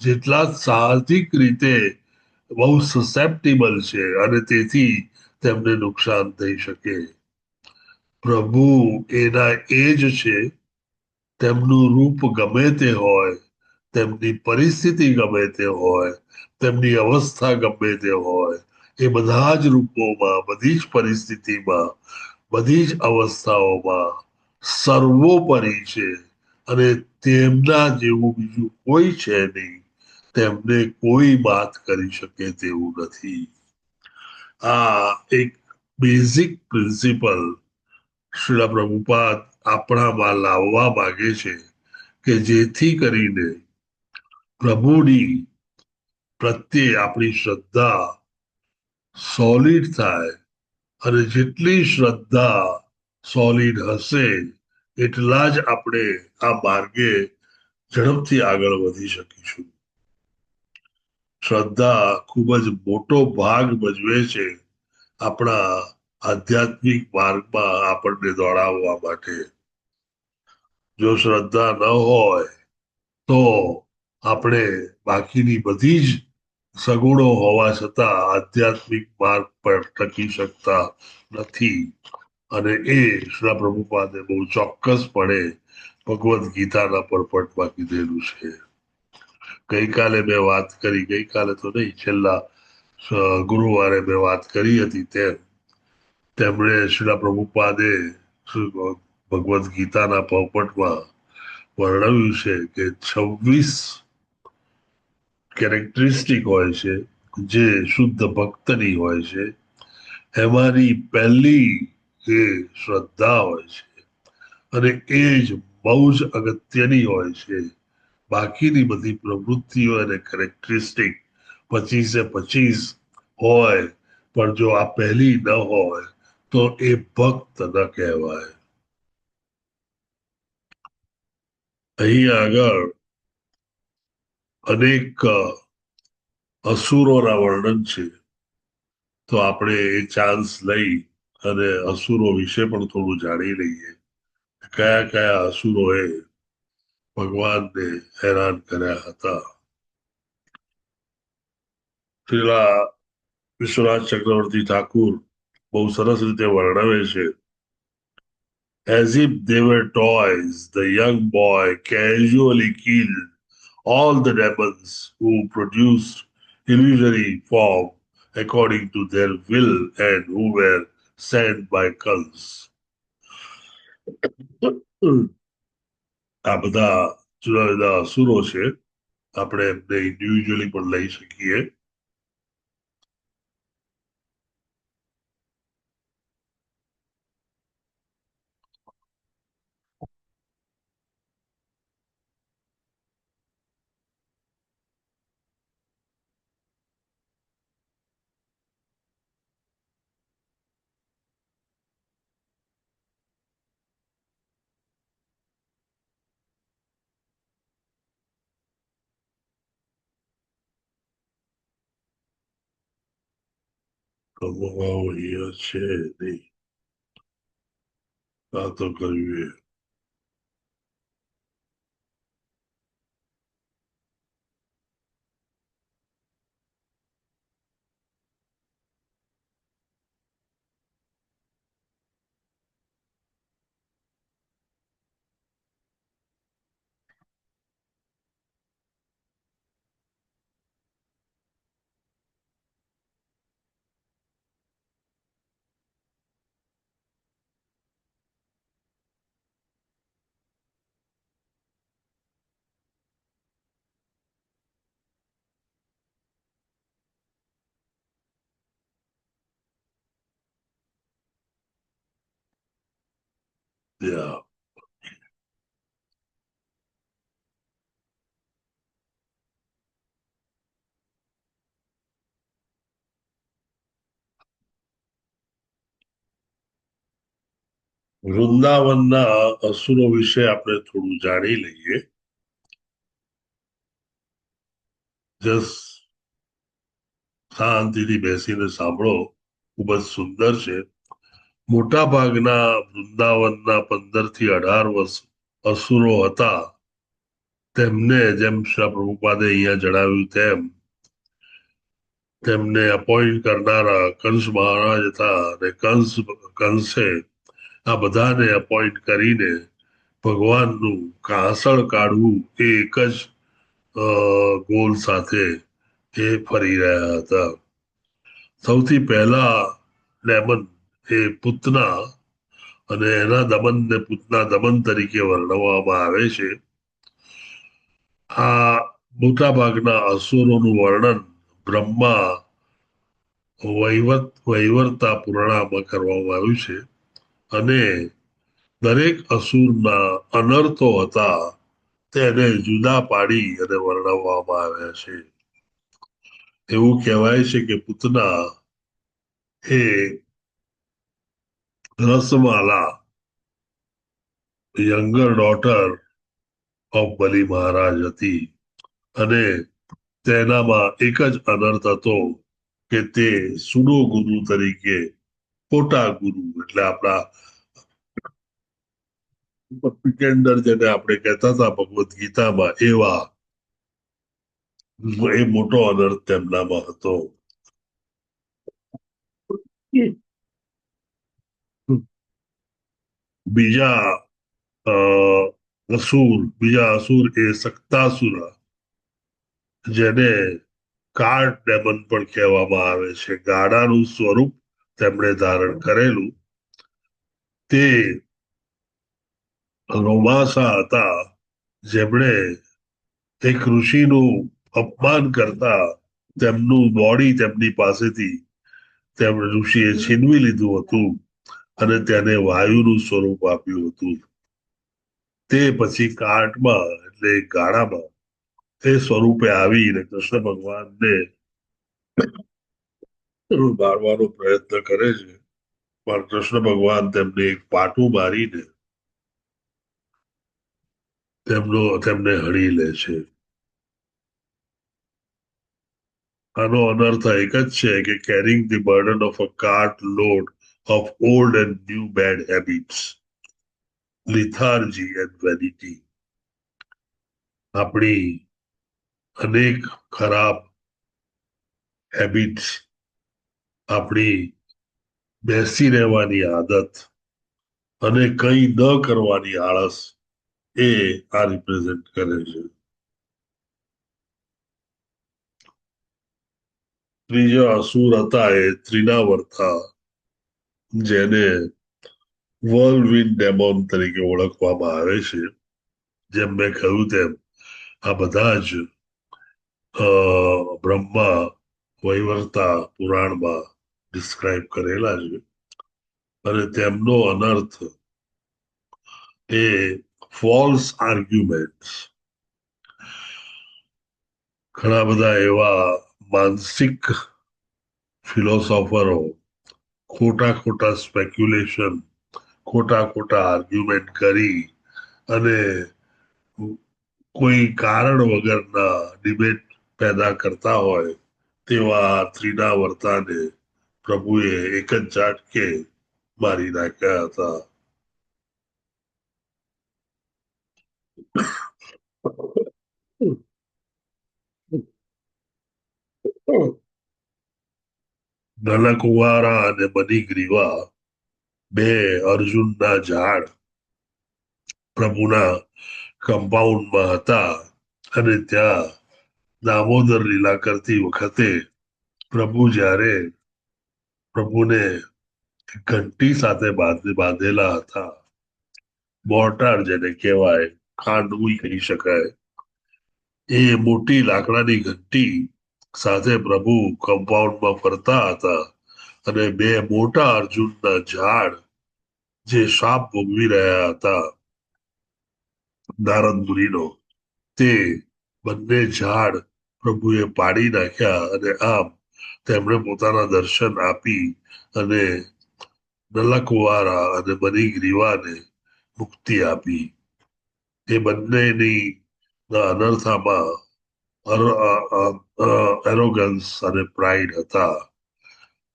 Speaker 2: જેટલા જ સાહજિક રીતે બહુ સસેપ્ટિબલ છે અને તેથી તેમને નુકસાન થઈ શકે. પ્રભુ એના એ જ છે. તેમનું રૂપ ગમે તે હોય, તેમની પરિસ્થિતિ ગમે તે હોય, તેમની અવસ્થા ગમે તે હોય, એ બધા જ રૂપોમાં, બધી જ પરિસ્થિતિમાં, બધી જ અવસ્થાઓમાં સર્વોપરી છે અને તેમના જેવું બીજું કોઈ છે નહીં. તેમને કોઈ વાત કરી શકે તેવું નથી. આ એક બેઝિક પ્રિન્સિપલ શ્રીલ પ્રભુપાદ આપણામાં લાવવા માંગે છે કે જેથી કરીને પ્રભુની પ્રત્યે આપણી શ્રદ્ધા સોલિડ થાય અને જેટલી શ્રદ્ધા સોલિડ હશે એટલા જ આપણે આ માર્ગે ઝડપથી આગળ વધી શકીશું. શ્રદ્ધા ખૂબ જ મોટો ભાગ ભજવે છે આપણા આધ્યાત્મિક માર્ગમાં આપણને દોડાવવા માટે. જો શ્રદ્ધા ન હોય તો આપણે બાકીની બધી જ સગુણો હોવા છતાં આધ્યાત્મિક માર્ગ પર ટકી શકતા નથી. અને એ શ્રી પ્રભુપાદે બહુ ચોક્કસપણે ભગવદ્ ગીતાના પરપટમાં કીધેલું છે. ગઈકાલે મેં વાત કરી, ગઈકાલે તો નહીં, છેલ્લા ગુરુવારે મેં વાત કરી હતી તેમણે શ્રી પ્રભુપાદે ભગવદ્ ગીતાના પરપટમાં વર્ણવ્યું છે કે 26 કેરેક્ટરિસ્ટિક હોય છે જે શુદ્ધ ભક્તની હોય છે. એમાંની પહેલી એ શ્રદ્ધા હોય છે અને એ જ બહુ જ અગત્યની હોય છે. બાકીની બધી પ્રવૃત્તિઓ અને કેરેક્ટરિસ્ટિક 25 હોય, પણ જો આ પહેલી ન હોય તો એ ભક્ત ન કહેવાય. અહીં આગળ અનેક અસુરોના વર્ણન છે, તો આપણે એ ચાન્સ લઈ અને અસુરો વિશે પણ થોડું જાણી લઈએ. કયા કયા અસુરોએ ભગવાનને હેરાન કર્યા હતા. શ્રીલા વિશ્વનાથ ચક્રવર્તી ઠાકુર બહુ સરસ રીતે વર્ણવે છે. As if they were toys, the young boy casually killed all the demons who produced illusory form according to their will and who were sent by cults. આ બધા જુદા જુદા અસુરો છે. આપણે એમને ઇન્ડિવિજ્યુઅલી પણ લઈ શકીએ. અહીંયા છે નહીં, આ તો કર્યું. Yeah. વૃંદાવનના અસુરો વિશે આપણે થોડું જાણી લઈએ. જસ શાંતિથી બેસીને સાંભળો, ખૂબ જ સુંદર છે. મોટા ભાગના વૃંદાવનના 15 થી 18 વર્ષ અસુરો હતા. તેમને જેમ શ્રી પ્રભુપાદે અહીંયા જણાવ્યું તેમ તેમને અપોઇન્ટ કરનારા કંસ મહારાજ હતા અને કંસે આ બધાને અપોઇન્ટ કરીને ભગવાનનું કાસળ કાઢવું એ એક જ ગોલ સાથે એ ફરી રહ્યા હતા. સૌથી પહેલા ડેમન એ પૂતના અને એના દમનને પૂતના દમન તરીકે વર્ણવવામાં આવે છે. આ મોટા ભાગના અસુરોનું વર્ણન બ્રહ્મા વહીવરતા પુરાણમાં કરવામાં આવ્યું છે અને દરેક અસુરના અનર્થો હતા તેને જુદા પાડી અને વર્ણવવામાં આવ્યા છે. એવું કહેવાય છે કે પૂતના એ રસમાલા યંગર ડોટર ઓફ બલી મહારાજ હતી અને તેનામાં એક જ અનર્થ હતો કે તે સુડો ગુરુ તરીકે ખોટા ગુરુ એટલે આપણા પિકેન્ડર જેને આપણે કહેતા હતા ભગવદ્ ગીતામાં એવા એ મોટો અનર્થ તેમનામાં હતો. બીજા અસુર એ સક્તાસુર જેને કાર્ડ ડેમન પણ કહેવામાં આવે છે. ગાડાનું સ્વરૂપ તેમણે ધારણ કરેલું. તે રોમાસા હતા જેમણે એક ઋષિનું અપમાન કરતા તેમનું બોડી તેમની પાસેથી તેમણે ઋષિએ છીનવી લીધું હતું અને તેને વાયુનું સ્વરૂપ આપ્યું હતું. તે પછી કાર્ટમાં એટલે ગાડામાં તે સ્વરૂપે આવીને કૃષ્ણ ભગવાનને મારવાનો પ્રયત્ન કરે છે, પણ કૃષ્ણ ભગવાન તેમને એક પાટું મારીને તેમને હણી લે છે. આનો અનર્થ એક જ છે કે carrying the burden of a cart load of old and new bad habits, lethargy and vanity. આપણી અનેક ખરાબ હેબિટ્સ, આપણી બેસી રહેવાની આદત અને કંઈ ન કરવાની આળસ એ આ રિપ્રેઝેન્ટ કરે છે. ત્રીજા અસુર હતા એ ત્રિનાવર્તા, જેને વર્લવિન્ડ ડેમોન તરીકે ઓળખવામાં આવે છે. જેમ મેં કહ્યું તેમ આ બધા જ બ્રહ્મા વૈવર્તા પુરાણમાં ડિસ્ક્રાઇબ કરેલા છે અને તેમનો અનર્થ એ ફોલ્સ આર્ગ્યુમેન્ટ. ઘણા બધા એવા માનસિક ફિલોસોફરો ખોટા સ્પેક્યુલેશન, ખોટા આર્ગ્યુમેન્ટ કરી અને કોઈ કારણ વગરના ડિબેટ પેદા કરતા હોય તેવા ત્રિનાવર્તાને પ્રભુએ એક જ ઝાટકે મારી નાખ્યા હતા. નલકુવારા અને મણિગ્રીવા બે અર્જુનના ઝાડ પ્રભુના કમ્પાઉન્ડમાં હતા અને ત્યાં દામોદર લીલા કરતી વખતે પ્રભુ જ્યારે પ્રભુને ઘંટી સાથે બાંધેલા હતા, મોર્ટાર જેને કહેવાય, ખાંડવી કહી શકાય, એ મોટી લાકડાની ઘંટી સાથે પ્રભુ કમ્પાઉન્ડમાં ફરતા હતા અને બે મોટા અર્જુનના ઝાડ જે શાપ ભોગવી રહ્યા હતા નારદ મુનિનો, તે બંને ઝાડ પ્રભુએ પાડી નાખ્યા અને આમ તેમણે પોતાના દર્શન આપી અને નલકવારા અને મણિગ્રીવાને મુક્તિ આપી. એ બંનેની અનર્થામાં એરોગન્સ અને પ્રાઇડ હતા.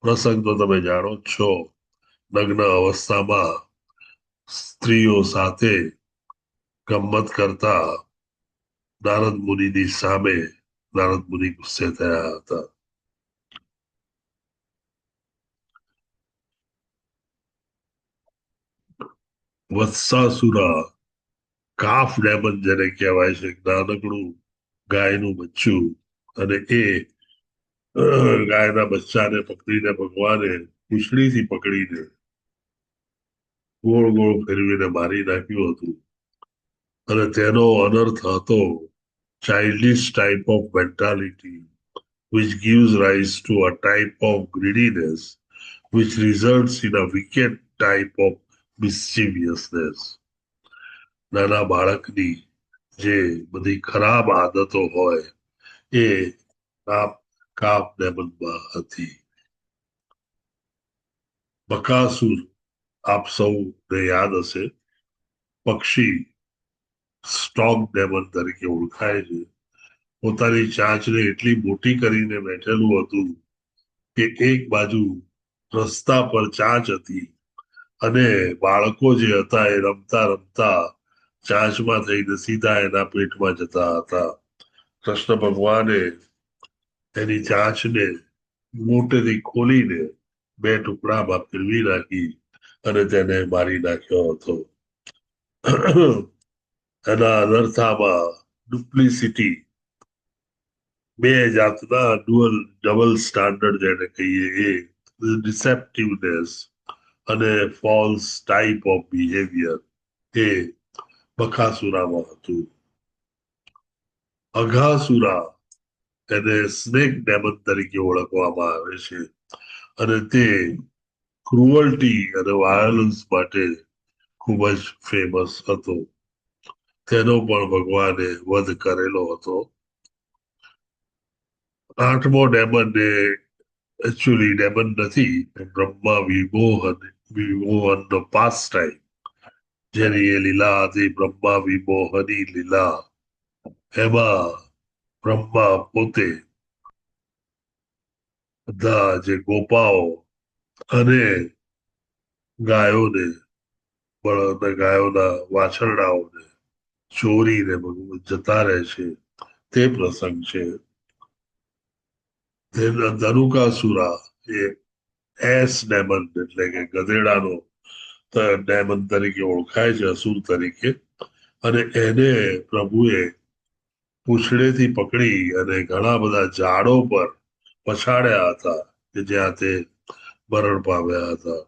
Speaker 2: પ્રસંગ તો તમે જાણો જ છો. નગ્ન અવસ્થામાં સ્ત્રીઓ સાથે ગમ્મત કરતા નારદ મુનિની સામે નારદ મુનિ ગુસ્સે થયા હતા. વત્સાસુરા, કાફ ડેમન જેને કહેવાય છે, નાનકડું ગાયનું બચ્ચું, અને એ ગાયના બચ્ચાને પકડીને ભગવાને પૂંછડીથી પકડીને ગોળ ગોળ ફેરવીને મારી નાખ્યું હતું અને તેનો અનર્થ હતો childish type of mentality which gives rise to a type of greediness which results in a wicked type of mischievousness. નાના બાળકની જે બધી ખરાબ આદતો હોય એ કાફ ડેમનમાં હતી. બકાસુર આપ સૌને યાદ હશે, પક્ષી સ્ટોક ડેમન તરીકે ઓળખાય છે. પોતાની ચાંચને એટલી મોટી કરીને બેઠેલું હતું કે એક બાજુ રસ્તા પર ચાંચ હતી અને બાળકો જે હતા એ રમતા રમતા ચાંચમાં થઈને સીધા એના પેટમાં જતા હતા. કૃષ્ણ ભગવાને એની ચાંચને મોટેથી ખોલીને બે ટુકડામાં ફેરવી નાખી અને તેને મારી નાખ્યો હતો. એના અનર્થામાં ડુપ્લિસિટી, બે જાતના ડબલ સ્ટાન્ડર્ડ જેને કહીએ એ, ડિસેપ્ટિવનેસ અને ફોલ્સ ટાઈપ ઓફ બિહેવિયર એ બકાસુરામાં હતું. અઘાસુરા એને સ્નેક ડેમન તરીકે ઓળખવામાં આવે છે અને તે ક્રુઅલ્ટી અને વાયોલન્સ માટે ખૂબ જ ફેમસ હતો. તેનો પણ ભગવાને વધ કરેલો હતો. 8મો ડેમન એ એકચ્યુઅલી ડેમન નથી, બ્રહ્મા વિમોહનનો પાસ ટાઈમ, જેની એ લીલા હતી બ્રહ્મા વિમોહની લીલા. એમાં બ્રહ્મા પોતે બધા જે ગોપાઓ અને ગાયોને ગાયોના વાછરડાઓને ચોરીને જતા રહે છે તે પ્રસંગ છે. ધનુકાસુરા એ એસ ડેમન એટલે કે ગધેડાનો ડેમન તરીકે ઓળખાય છે, અસુર તરીકે. અને એને પ્રભુએ પૂંછડેથી પકડી અને ઘણા બધા ઝાડો પર પછાડ્યા હતા કે જ્યાં તે મરણ પામ્યા હતા.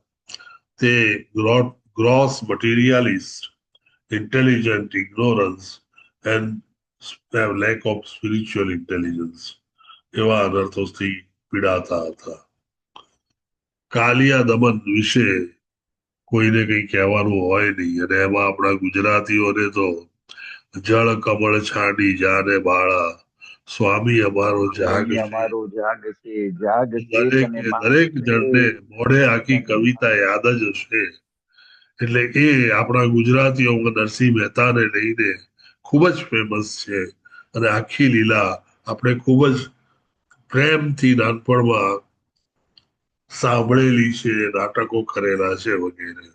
Speaker 2: તે gross મટીરિયાલિસ્ટ, intelligent ignorance and lack of spiritual intelligence એવા અનર્થોથી પીડાતા હતા. કાલિયા દમન વિશે કોઈને કંઈ કહેવાનું હોય નહીં, અને એમાં આપણા ગુજરાતીઓને તો જળ કમળ છાંડી જાને બાળા, સ્વામી અમારો જાગ છે.
Speaker 3: અમારો જાગ છે, જાગ છે
Speaker 2: દરેક જણને મોઢે આખી કવિતા યાદ જ હશે. એટલે એ આપણા ગુજરાતીઓમાં નરસિંહ મહેતાને લઈને ખૂબ જ ફેમસ છે અને આખી લીલા આપણે ખૂબ જ પ્રેમથી નાનપણમાં સાંભળેલી છે, નાટકો કરેલા છે વગેરે.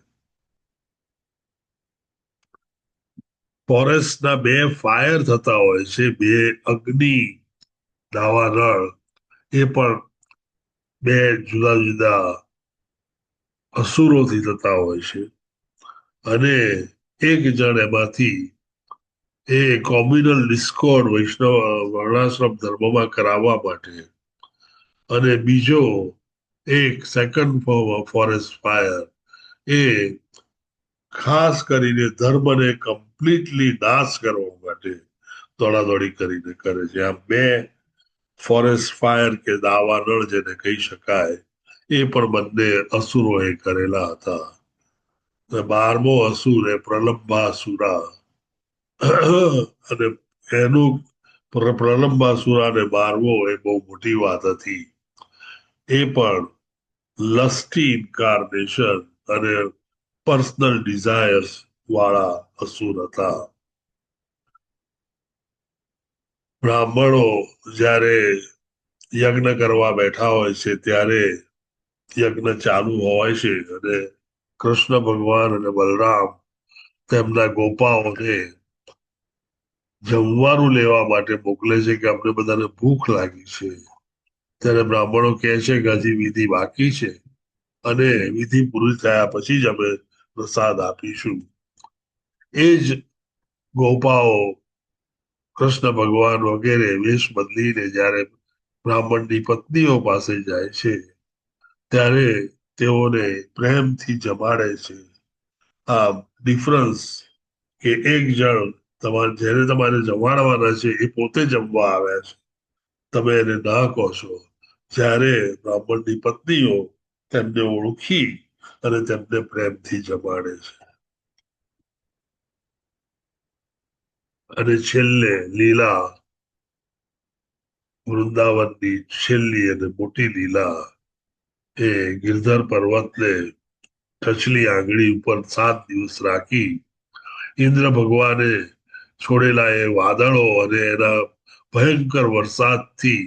Speaker 2: ફોરેસ્ટના 2 ફાયર થતા હોય છે, 2 અગ્નિ દાવાનળ, એ પણ 2 જુદા જુદા અસુરોથી થતા હોય છે. અને એક જણ એમાંથી એ કોમ્યુનલ ડિસ્કોર્ડ વૈષ્ણવ વર્ણાશ્રમ ધર્મમાં કરાવવા માટે, અને બીજો એક સેકન્ડ ફોરેસ્ટ ફાયર એ ખાસ કરીને ધર્મને કમ્પ્લીટલી નાશ કરવા માટે દોડાદોડી કરીને કરે છે. આ 2 ફોરેસ્ટ ફાયર કે દાવાનળ જેને કહી શકાય એ પણ બંને અસુરોએ કરેલા હતા. 12મો અસુર એ પ્રલંબાસુરા, અને એનું પ્રલંબાસુરા ને 12મો એ બહુ મોટી વાત હતી. એ પણ લસ્ટી ઇન્કાર્નેશન અને પર્સનલ ડિઝાયર્સ વાળા અસુર હતા. બ્રાહ્મણો જ્યારે યજ્ઞ કરવા બેઠા હોય છે ત્યારે યજ્ઞ ચાલુ હોય છે અને કૃષ્ણ ભગવાન અને બલરામ તેમના ગોપાઓને જમવાનું લેવા માટે મોકલે છે કે અમને બધાને ભૂખ લાગી છે. ત્યારે બ્રાહ્મણો કહે છે કે હજી વિધિ બાકી છે અને વિધિ પૂરી થયા પછી જ અમે પ્રસાદ આપીશું. એ જ ગોપાઓ કૃષ્ણ ભગવાન વગેરે વેશ બદલીને જ્યારે બ્રાહ્મણની પત્નીઓ પાસે જાય છે ત્યારે તેઓને પ્રેમથી જમાડે છે. આ ડિફરન્સ કે એક જણ જેને તમારે જમાડવાના છે એ પોતે જમવા આવ્યા છે, તમે એને ના કહો છો, જ્યારે બ્રાહ્મણની પત્નીઓ તેમને ઓળખી અને તેમને પ્રેમથી જમાડે છે. અને છેલ્લે લીલા વૃંદાવનની છેલ્લી અને મોટી લીલા એ ગિરધર પર્વતને ટચલી આંગળી ઉપર 7 દિવસ રાખી ઇન્દ્ર ભગવાને છોડેલા એ વાદળો અને એના ભયંકર વરસાદથી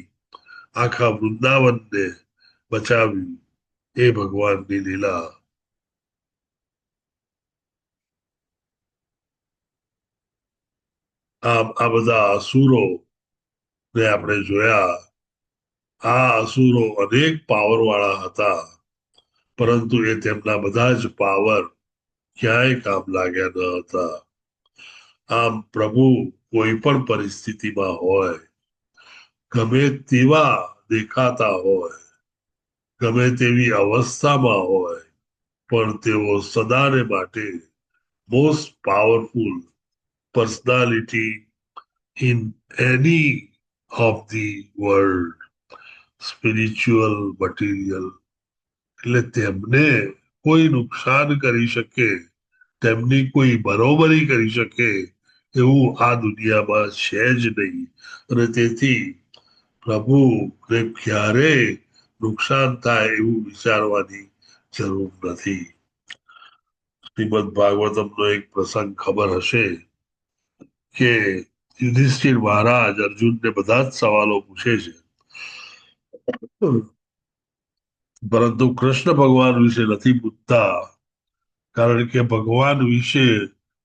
Speaker 2: આખા વૃંદાવનને બચાવ્યું, એ ભગવાનની લીલા. આ બધા અસુરો ને આપણે જોયા. આ અસુરો અનેક પાવર વાળા હતા, પરંતુ એ તેમના બધા જ પાવર ક્યાંય કામ લાગ્યા ન હતા. આમ પ્રભુ કોઈ પણ પરિસ્થિતિમાં હોય, ગમે તેવા દેખાતા હોય, ગમે તેવી અવસ્થામાં હોય, પણ તેઓ સદાને માટે most powerful personality in any of the world, spiritual, material, એટલે તેમને કોઈ નુકસાન કરી શકે, તેમની કોઈ બરોબરી કરી શકે એવું આ દુનિયામાં છે જ નહીં. અને તેથી પ્રભુને ક્યારે નુકસાન થાય એવું વિચારવાની જરૂર નથી. શ્રીમદ ભાગવતમનો એક પ્રસંગ ખબર હશે કે યુધિષ્ઠિર મહારાજ અર્જુનને બધા જ સવાલો પૂછે છે, પરંતુ કૃષ્ણ ભગવાન વિશે નથી પૂછતા, કારણ કે ભગવાન વિશે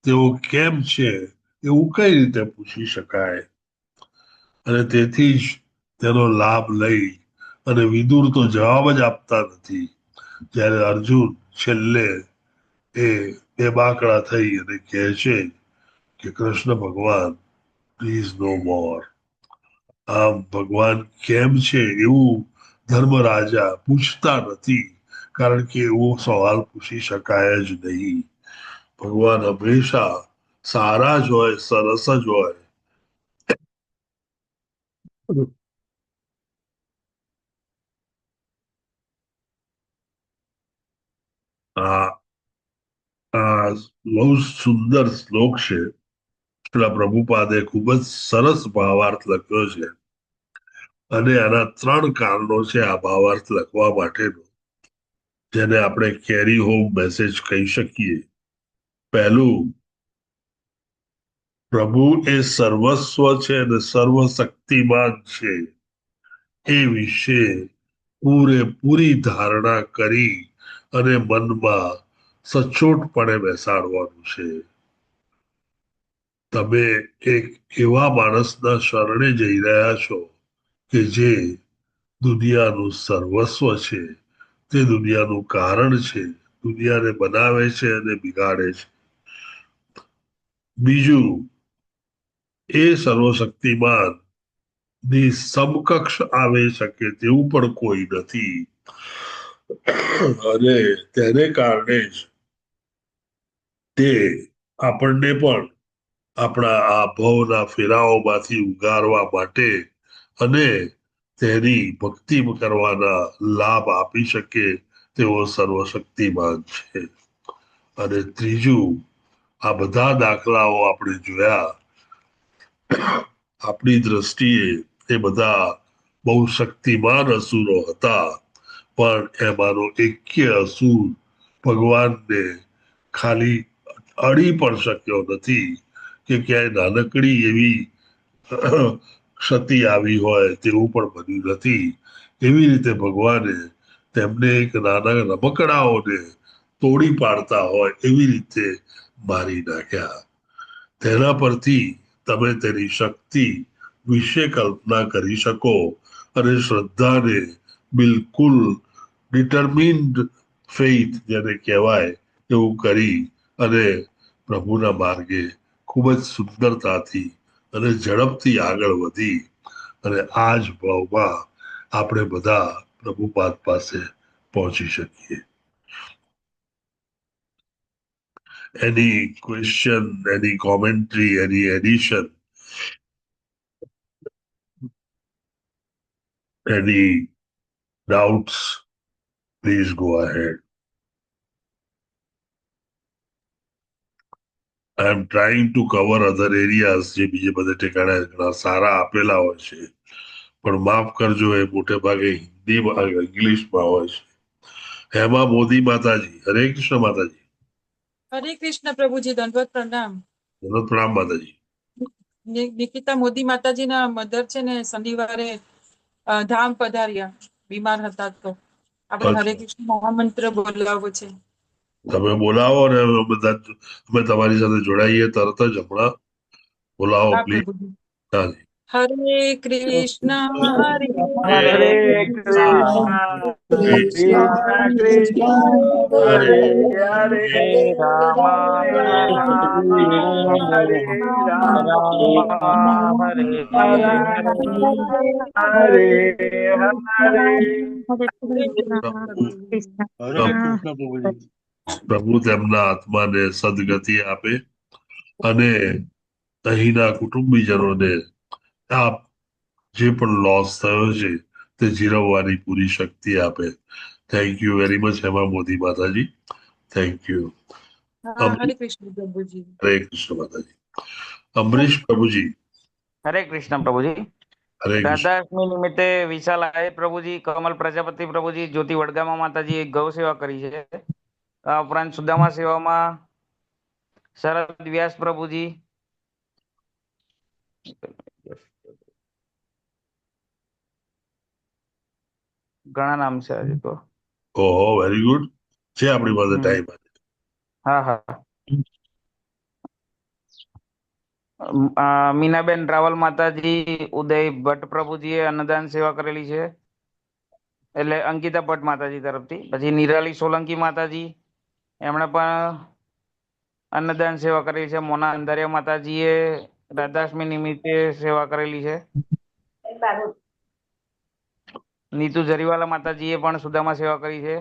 Speaker 2: તેઓ કેમ છે એવું કઈ રીતે પૂછી શકાય. અને તેથી જ તેનો લાભ લઈ અને વિદુર તો જવાબ જ આપતા નથી. જ્યારે અર્જુન છેલ્લે એ બેબાકડા થઈ અને કહે છે કે કૃષ્ણ ભગવાન પ્લીઝ નો મોર. આમ ભગવાન કેમ છે એવું ધર્મરાજા પૂછતા નથી, કારણ કે એવો સવાલ પૂછી શકાય જ નહીં. ભગવાન હંમેશા સારા જ હોય, સરસ જ હોય. આ આ બહુ સુંદર શ્લોક છે. શ્રીલ પ્રભુપાદે ખૂબ જ સરસ ભાવાર્થ લખ્યો છે, અને આના 3 કારણો છે આ ભાવાર્થ લખવા માટેનો, જેને આપણે કેરી હોમ મેસેજ કહી શકીએ. પહેલું, પ્રભુ એ સર્વસ્વ છે અને સર્વશક્તિમાન છે એ વિશે પૂરેપૂરી ધારણા કરી અને મનમાં સચોટપણે બેસાડવાનું છે. તમે એક એવા માણસના શરણે જઈ રહ્યા છો કે જે દુનિયાનું સર્વસ્વ છે, તે દુનિયાનું કારણ છે, દુનિયાને બનાવે છે અને બિગાડે છે. બીજું, એ સર્વશક્તિમાન ની સમકક્ષ આવી શકે તેવું પણ કોઈ નથી, અને તેને કારણે જ તે આપણને પણ આપણા આ ભવના ફેરાઓમાંથી ઉગારવા માટે અને તેની ભક્તિ કરવાના લાભ આપી શકે તેવો સર્વશક્તિમાન છે. અને ત્રીજું, આ બધા દાખલાઓ આપણે જોયા, આપણી દ્રષ્ટિએ એ બધા બહુ શક્તિમાન અસુરો હતા, પણ એમાંનો એક્ય અસુર ભગવાનને ખાલી અડી પણ શક્યો નથી કે ક્યાંય નાનકડી એવી ક્ષતિ આવી હોય તેવું પણ બન્યું નથી. એવી રીતે ભગવાને તેમને એક નાના રમકડાઓને તોડી પાડતા હોય એવી રીતે મારી નાખ્યા. તેના પરથી તમે તેની શક્તિ વિશે કલ્પના કરી શકો અને શ્રદ્ધાને બિલકુલ ડિટરમિન્ડ ફેઇથ જેને કહેવાય એવું કરી અને પ્રભુના માર્ગે ખૂબ જ સુંદરતાથી અને ઝડપથી આગળ વધી અને આ જ ભાવમાં આપણે બધા પ્રભુપાદ પાસે પહોંચી શકીએ. Any question, any commentary, any addition, any doubts, please go ahead. I am trying to cover other areas જે બીજે બધે ઠેકાણે ઘણા સારા આપેલા હોય છે, પણ માફ કરજો એ મોટે ભાગે હિન્દીમાં ઇંગ્લિશમાં હોય છે. હેમા મોદી માતાજી, હરે કૃષ્ણ માતાજી.
Speaker 14: હરે કૃષ્ણ પ્રભુજી, દંડવત પ્રણામ.
Speaker 2: દંડવત પ્રણામ માતાજી.
Speaker 14: નિકિતા મોદી માતાજીના મધર છે ને શનિવારે ધામ પધાર્યા, બીમાર હતા, તો આપણે હરે કૃષ્ણ મહામંત્ર બોલાવવો છે.
Speaker 2: તમે બોલાવો ને અમે તમારી સાથે જોડાઈએ તરત જ. હમણાં બોલાવો પ્લીઝ.
Speaker 14: હરે કૃષ્ણ હરે
Speaker 4: હરે કૃષ્ણ કૃષ્ણ કૃષ્ણ હરે હરે રામ રામ હરે રામ હરે હરે.
Speaker 2: પ્રભુ તેમના આત્માને સદગતિ આપે અને અહીંના કુટુંબીજનોને આ જે પણ લોસ થયો છે તે જીરવવાની પૂરી શક્તિ આપે. Thank you very much Hema Modi માતાજી. Thank you.
Speaker 14: હરે કૃષ્ણ પ્રભુજી.
Speaker 2: હરે કૃષ્ણ માતાજી. અમરીશ પ્રભુજી.
Speaker 9: હરે કૃષ્ણ પ્રભુજી.
Speaker 2: હરે કૃષ્ણ.
Speaker 9: રાધાષ્ટમી નિમિત્તે વિશાલ આહિર પ્રભુજી, કમલ પ્રજાપતિ પ્રભુજી, જ્યોતિ વડગામા માતાજી ગૌ સેવા કરી છે. આ ઉપરાંત સુદામા સેવામાં શરદ વ્યાસ પ્રભુજી, ઘણા નામ છે હજી તો.
Speaker 2: ઓહો વેરી ગુડ. છે આપણી પાસે ટાઈમ.
Speaker 9: હા હા. મીનાબેન રાવલ માતાજી, ઉદય ભટ્ટ પ્રભુજીએ અન્નદાન સેવા કરેલી છે, એટલે અંકિતા ભટ્ટ માતાજી તરફથી. પછી નિરાલી સોલંકી માતાજી, એમણે પણ અન્નદાન સેવા કરેલી છે. મોના અંધારિયા માતાજીએ રાધાષ્ટમી નિમિત્તે સેવા કરેલી છે. નીતુ જરીવાલા માતાજીએ પણ સુદામા સેવા કરી છે.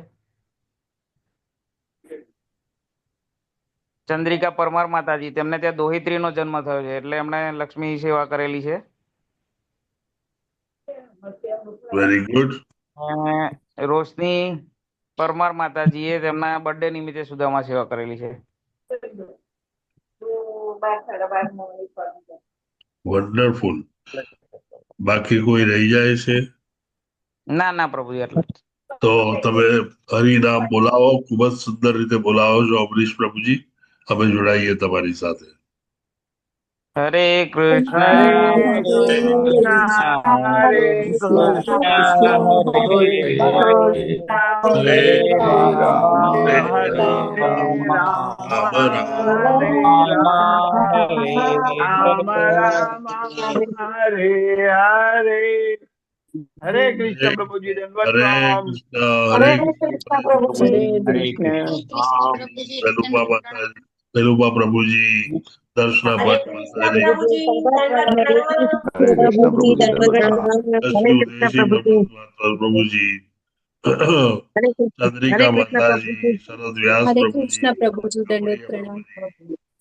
Speaker 9: ચંદ્રિકા પરમાર માતાજી, તેમને ત્યાં દોહિત્રીનો જન્મ થયો છે, એટલે એમણે લક્ષ્મી સેવા કરેલી છે.
Speaker 2: Very good.
Speaker 9: રોશની પરમાર માતાજીએ તેમના બર્થડે નિમિત્તે સુદામા સેવા કરેલી છે.
Speaker 2: વન્ડરફુલ. બાકી કોઈ રહી જાય છે?
Speaker 9: ના ના પ્રભુજી, એટલે
Speaker 2: તો તમે હરિનામ બોલાવો. ખૂબ જ સુંદર રીતે બોલાવો છો અમરીશ પ્રભુજી. અમે જોડાઈએ તમારી સાથે.
Speaker 9: હરે કૃષ્ણ
Speaker 4: હરે
Speaker 9: હરે
Speaker 4: કૃષ્ણ હરે કૃષ્ણ
Speaker 2: હરે
Speaker 4: રામ
Speaker 2: હરે
Speaker 4: હરે
Speaker 2: રામ
Speaker 4: રામ
Speaker 2: રામ રામ
Speaker 4: હરે રામ રામ હરે હરે. હરે કૃષ્ણ પ્રભુજી દંડવત
Speaker 2: હરે
Speaker 4: પ્રણામ.
Speaker 2: કૃષ્ણ હરે
Speaker 11: કૃષ્ણ પ્રભુજી.
Speaker 4: હરે કૃષ્ણ.
Speaker 2: પેલુબા માતાજી, પેલુબા પ્રભુજી, દર્શના ભટ્ટ માતાજી,
Speaker 10: હરે કૃષ્ણ પ્રભુજી દંડવત પ્રણામ.
Speaker 2: દેશી પ્રભુજી, ચંદ્રિકા માતાજી, શરદ વ્યાસ
Speaker 11: હરે
Speaker 2: પ્રભુજી,
Speaker 11: કૃષ્ણ પ્રભુજી દંડવત પ્રણામ.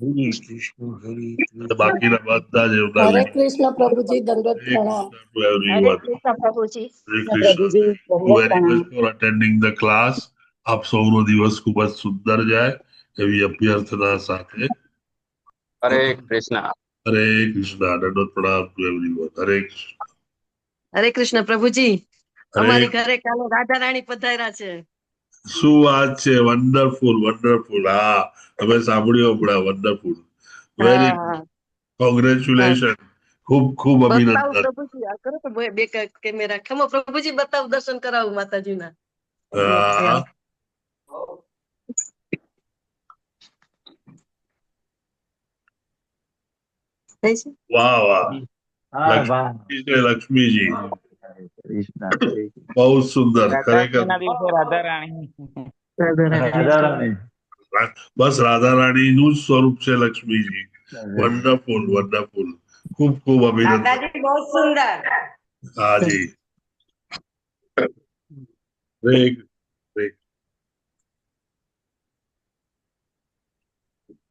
Speaker 1: હરે કૃષ્ણ હરે
Speaker 2: અને બાકીના બધા જ એમના
Speaker 11: હરે
Speaker 2: લીધે.
Speaker 11: કૃષ્ણ પ્રભુજી દંડવત
Speaker 2: હરે
Speaker 11: પ્રણામ.
Speaker 2: Krishna to everyone.
Speaker 6: પ્રભુજી.
Speaker 2: હરે Krishna. Thank you very much for attending the class. આપ સૌનો દિવસ ખૂબ જ સુંદર જાય એવી અભ્યર્થના સાથે
Speaker 7: હરે કૃષ્ણ.
Speaker 2: હરે કૃષ્ણ. દંડવત પ્રણામ to everyone. હરે કૃષ્ણ.
Speaker 6: હરે કૃષ્ણ પ્રભુજી.
Speaker 2: હરે
Speaker 6: અમારી ઘરે કાલે રાધા રાણી પધાર્યા છે.
Speaker 2: શું વાત છે. Wonderful wonderful. હા, તમે સાંભળ્યું હમણાં. વન્ડરફુલ. વેરી
Speaker 6: હા,
Speaker 2: કોંગ્રેચ્યુલેશન. ખૂબ ખૂબ
Speaker 6: બતાવું
Speaker 2: અભિનંદન.
Speaker 6: પ્રભુજી. આ કરો તો બે કેમેરા ખમો પ્રભુજી, બતાવું, દર્શન કરાવું માતાજીના.
Speaker 2: હા.
Speaker 6: થઈ છે?
Speaker 2: વાહ વાહ. લક્ષ્મીજી બહુ સુંદર. ખરેખર
Speaker 9: રાધાષ્ટમીના દિવસે રાધા રાણી.
Speaker 2: બસ રાધા રાણી નું જ સ્વરૂપ છે લક્ષ્મીજી. Wonderful wonderful. ખૂબ ખૂબ અભિનંદન.
Speaker 6: બહુ સુંદર.
Speaker 2: હાજી. હરે